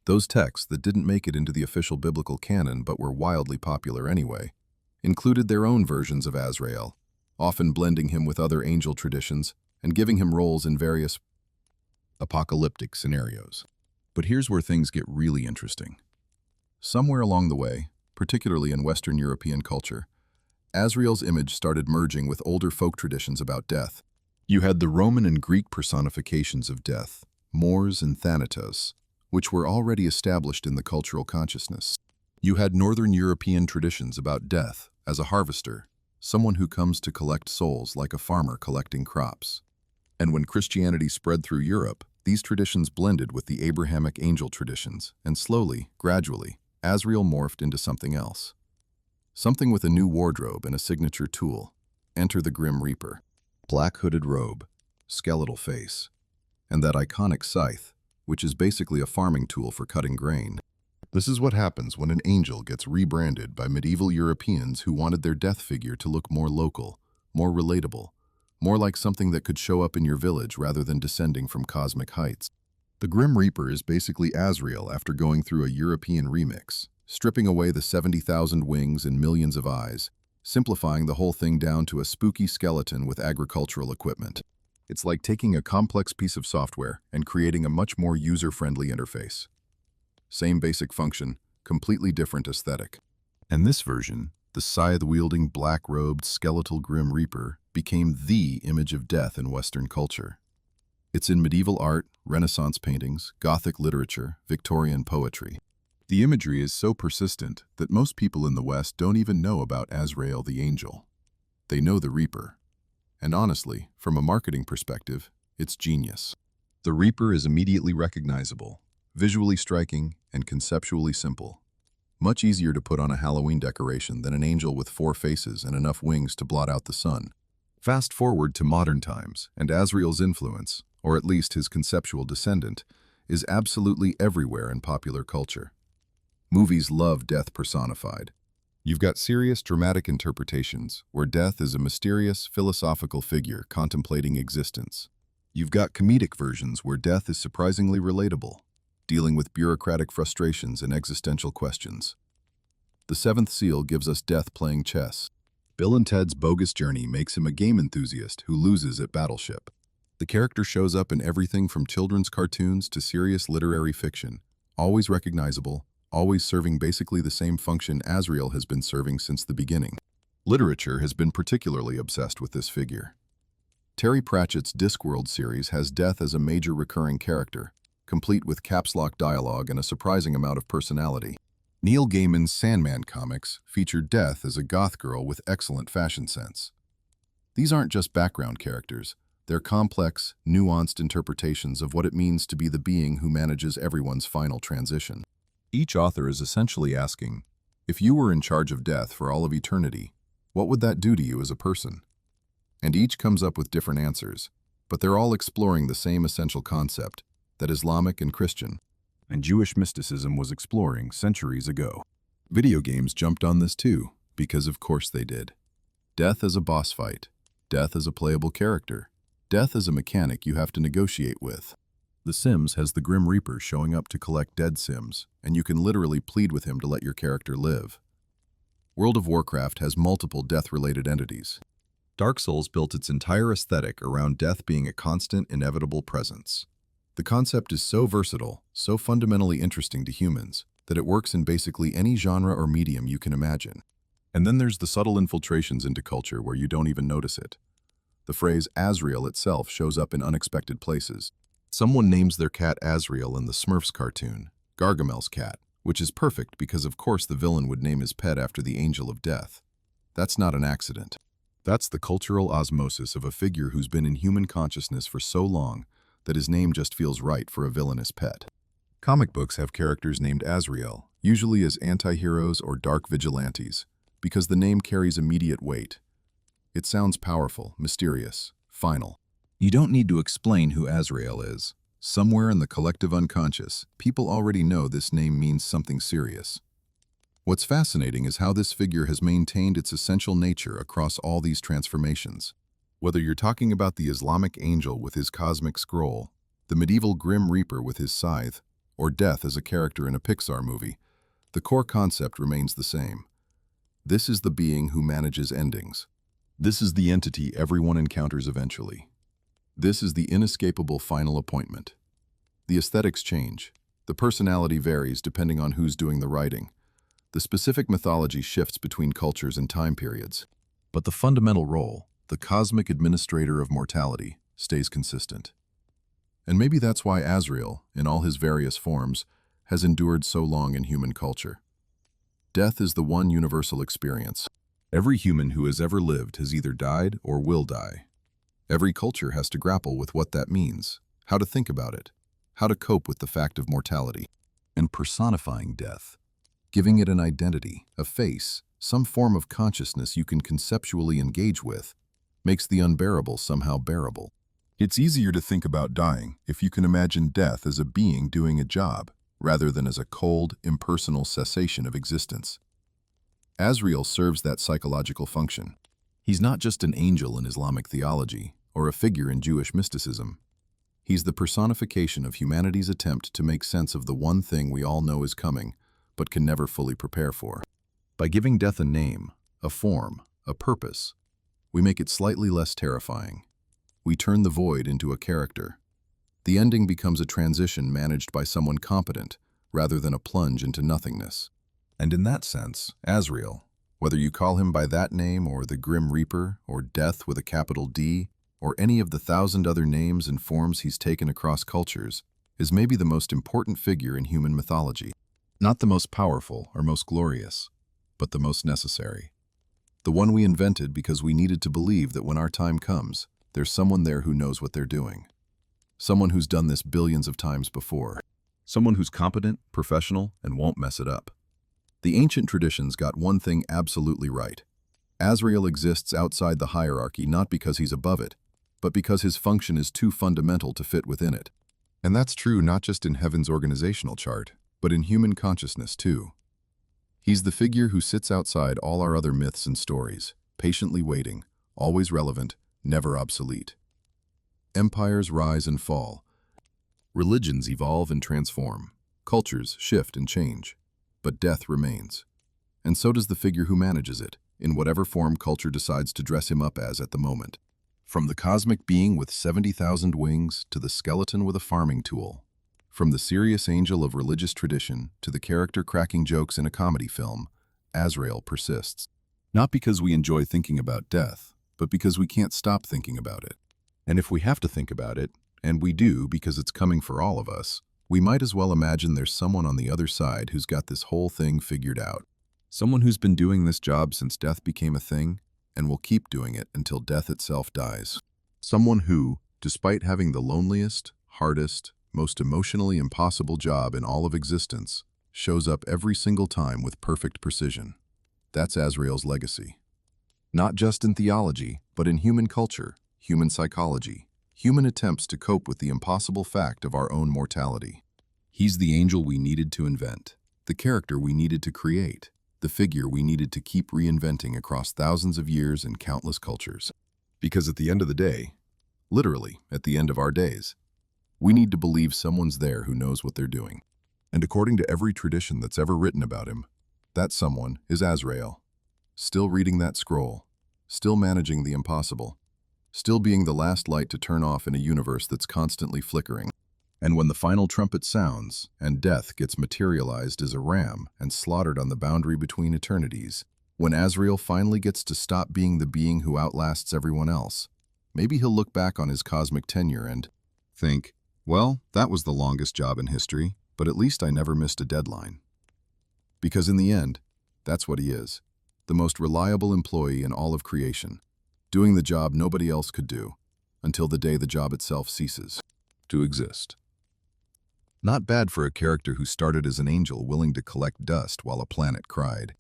those texts that didn't make it into the official biblical canon but were wildly popular anyway, included their own versions of Azrael, often blending him with other angel traditions and giving him roles in various apocalyptic scenarios. But here's where things get really interesting. Somewhere along the way, particularly in Western European culture, Azrael's image started merging with older folk traditions about death. You had the Roman and Greek personifications of death, Mors and Thanatos, which were already established in the cultural consciousness. You had Northern European traditions about death as a harvester, someone who comes to collect souls like a farmer collecting crops. And when Christianity spread through Europe, these traditions blended with the Abrahamic angel traditions, and slowly, gradually, Azrael morphed into something else. Something with a new wardrobe and a signature tool. Enter the Grim Reaper. Black hooded robe, skeletal face, and that iconic scythe, which is basically a farming tool for cutting grain. This is what happens when an angel gets rebranded by medieval Europeans who wanted their death figure to look more local, more relatable, more like something that could show up in your village rather than descending from cosmic heights. The Grim Reaper is basically Azrael after going through a European remix, stripping away the 70,000 wings and millions of eyes, simplifying the whole thing down to a spooky skeleton with agricultural equipment. It's like taking a complex piece of software and creating a much more user-friendly interface. Same basic function, completely different aesthetic. And this version, the scythe-wielding, black-robed, skeletal Grim Reaper, became the image of death in Western culture. It's in medieval art, Renaissance paintings, Gothic literature, Victorian poetry. The imagery is so persistent that most people in the West don't even know about Azrael the angel. They know the Reaper. And honestly, from a marketing perspective, it's genius. The Reaper is immediately recognizable, visually striking, and conceptually simple. Much easier to put on a Halloween decoration than an angel with 4 faces and enough wings to blot out the sun. Fast forward to modern times, and Azrael's influence, or at least his conceptual descendant, is absolutely everywhere in popular culture. Movies love death personified. You've got serious, dramatic interpretations, where death is a mysterious, philosophical figure contemplating existence. You've got comedic versions where death is surprisingly relatable, dealing with bureaucratic frustrations and existential questions. The Seventh Seal gives us death playing chess. Bill and Ted's Bogus Journey makes him a game enthusiast who loses at Battleship. The character shows up in everything from children's cartoons to serious literary fiction, always recognizable, always serving basically the same function Azrael has been serving since the beginning. Literature has been particularly obsessed with this figure. Terry Pratchett's Discworld series has death as a major recurring character, complete with caps-lock dialogue and a surprising amount of personality. Neil Gaiman's Sandman comics feature death as a goth girl with excellent fashion sense. These aren't just background characters, they're complex, nuanced interpretations of what it means to be the being who manages everyone's final transition. Each author is essentially asking, if you were in charge of death for all of eternity, what would that do to you as a person? And each comes up with different answers, but they're all exploring the same essential concept that Islamic and Christian and Jewish mysticism was exploring centuries ago. Video games jumped on this too, because of course they did. Death as a boss fight, death as a playable character, death as a mechanic you have to negotiate with. The Sims has the Grim Reaper showing up to collect dead Sims, and you can literally plead with him to let your character live. World of Warcraft has multiple death-related entities. Dark Souls built its entire aesthetic around death being a constant, inevitable presence. The concept is so versatile, so fundamentally interesting to humans, that it works in basically any genre or medium you can imagine. And then there's the subtle infiltrations into culture where you don't even notice it. The phrase Azrael itself shows up in unexpected places. Someone names their cat Azrael in the Smurfs cartoon, Gargamel's cat, which is perfect because of course the villain would name his pet after the angel of death. That's not an accident. That's the cultural osmosis of a figure who's been in human consciousness for so long that his name just feels right for a villainous pet. Comic books have characters named Azrael, usually as anti-heroes or dark vigilantes, because the name carries immediate weight. It sounds powerful, mysterious, final. You don't need to explain who Azrael is. Somewhere in the collective unconscious, people already know this name means something serious. What's fascinating is how this figure has maintained its essential nature across all these transformations. Whether you're talking about the Islamic angel with his cosmic scroll, the medieval Grim Reaper with his scythe, or death as a character in a Pixar movie, the core concept remains the same. This is the being who manages endings. This is the entity everyone encounters eventually. This is the inescapable final appointment. The aesthetics change. The personality varies depending on who's doing the writing. The specific mythology shifts between cultures and time periods. But the fundamental role, the cosmic administrator of mortality, stays consistent. And maybe that's why Azrael, in all his various forms, has endured so long in human culture. Death is the one universal experience. Every human who has ever lived has either died or will die. Every culture has to grapple with what that means, how to think about it, how to cope with the fact of mortality, and personifying death, giving it an identity, a face, some form of consciousness you can conceptually engage with, makes the unbearable somehow bearable. It's easier to think about dying if you can imagine death as a being doing a job, rather than as a cold, impersonal cessation of existence. Azrael serves that psychological function. He's not just an angel in Islamic theology, or a figure in Jewish mysticism. He's the personification of humanity's attempt to make sense of the one thing we all know is coming, but can never fully prepare for. By giving death a name, a form, a purpose, we make it slightly less terrifying. We turn the void into a character. The ending becomes a transition managed by someone competent, rather than a plunge into nothingness. And in that sense, Azrael, whether you call him by that name or the Grim Reaper or Death with a capital D, or any of the 1,000 other names and forms he's taken across cultures, is maybe the most important figure in human mythology. Not the most powerful or most glorious, but the most necessary. The one we invented because we needed to believe that when our time comes, there's someone there who knows what they're doing. Someone who's done this billions of times before. Someone who's competent, professional, and won't mess it up. The ancient traditions got one thing absolutely right. Azrael exists outside the hierarchy not because he's above it, but because his function is too fundamental to fit within it. And that's true not just in heaven's organizational chart, but in human consciousness too. He's the figure who sits outside all our other myths and stories, patiently waiting, always relevant, never obsolete. Empires rise and fall. Religions evolve and transform. Cultures shift and change. But death remains. And so does the figure who manages it, in whatever form culture decides to dress him up as at the moment. From the cosmic being with 70,000 wings to the skeleton with a farming tool. From the serious angel of religious tradition to the character cracking jokes in a comedy film, Azrael persists. Not because we enjoy thinking about death, but because we can't stop thinking about it. And if we have to think about it, and we do because it's coming for all of us, we might as well imagine there's someone on the other side who's got this whole thing figured out. Someone who's been doing this job since death became a thing, and will keep doing it until death itself dies. Someone who, despite having the loneliest, hardest, most emotionally impossible job in all of existence, shows up every single time with perfect precision. That's Azrael's legacy. Not just in theology, but in human culture, human psychology, human attempts to cope with the impossible fact of our own mortality. He's the angel we needed to invent, the character we needed to create, the figure we needed to keep reinventing across thousands of years and countless cultures. Because at the end of the day, literally at the end of our days, we need to believe someone's there who knows what they're doing. And according to every tradition that's ever written about him, that someone is Azrael, still reading that scroll, still managing the impossible, still being the last light to turn off in a universe that's constantly flickering. And when the final trumpet sounds, and death gets materialized as a ram and slaughtered on the boundary between eternities, when Azrael finally gets to stop being the being who outlasts everyone else, maybe he'll look back on his cosmic tenure and think, well, that was the longest job in history, but at least I never missed a deadline. Because in the end, that's what he is, the most reliable employee in all of creation, doing the job nobody else could do, until the day the job itself ceases to exist. Not bad for a character who started as an angel willing to collect dust while a planet cried.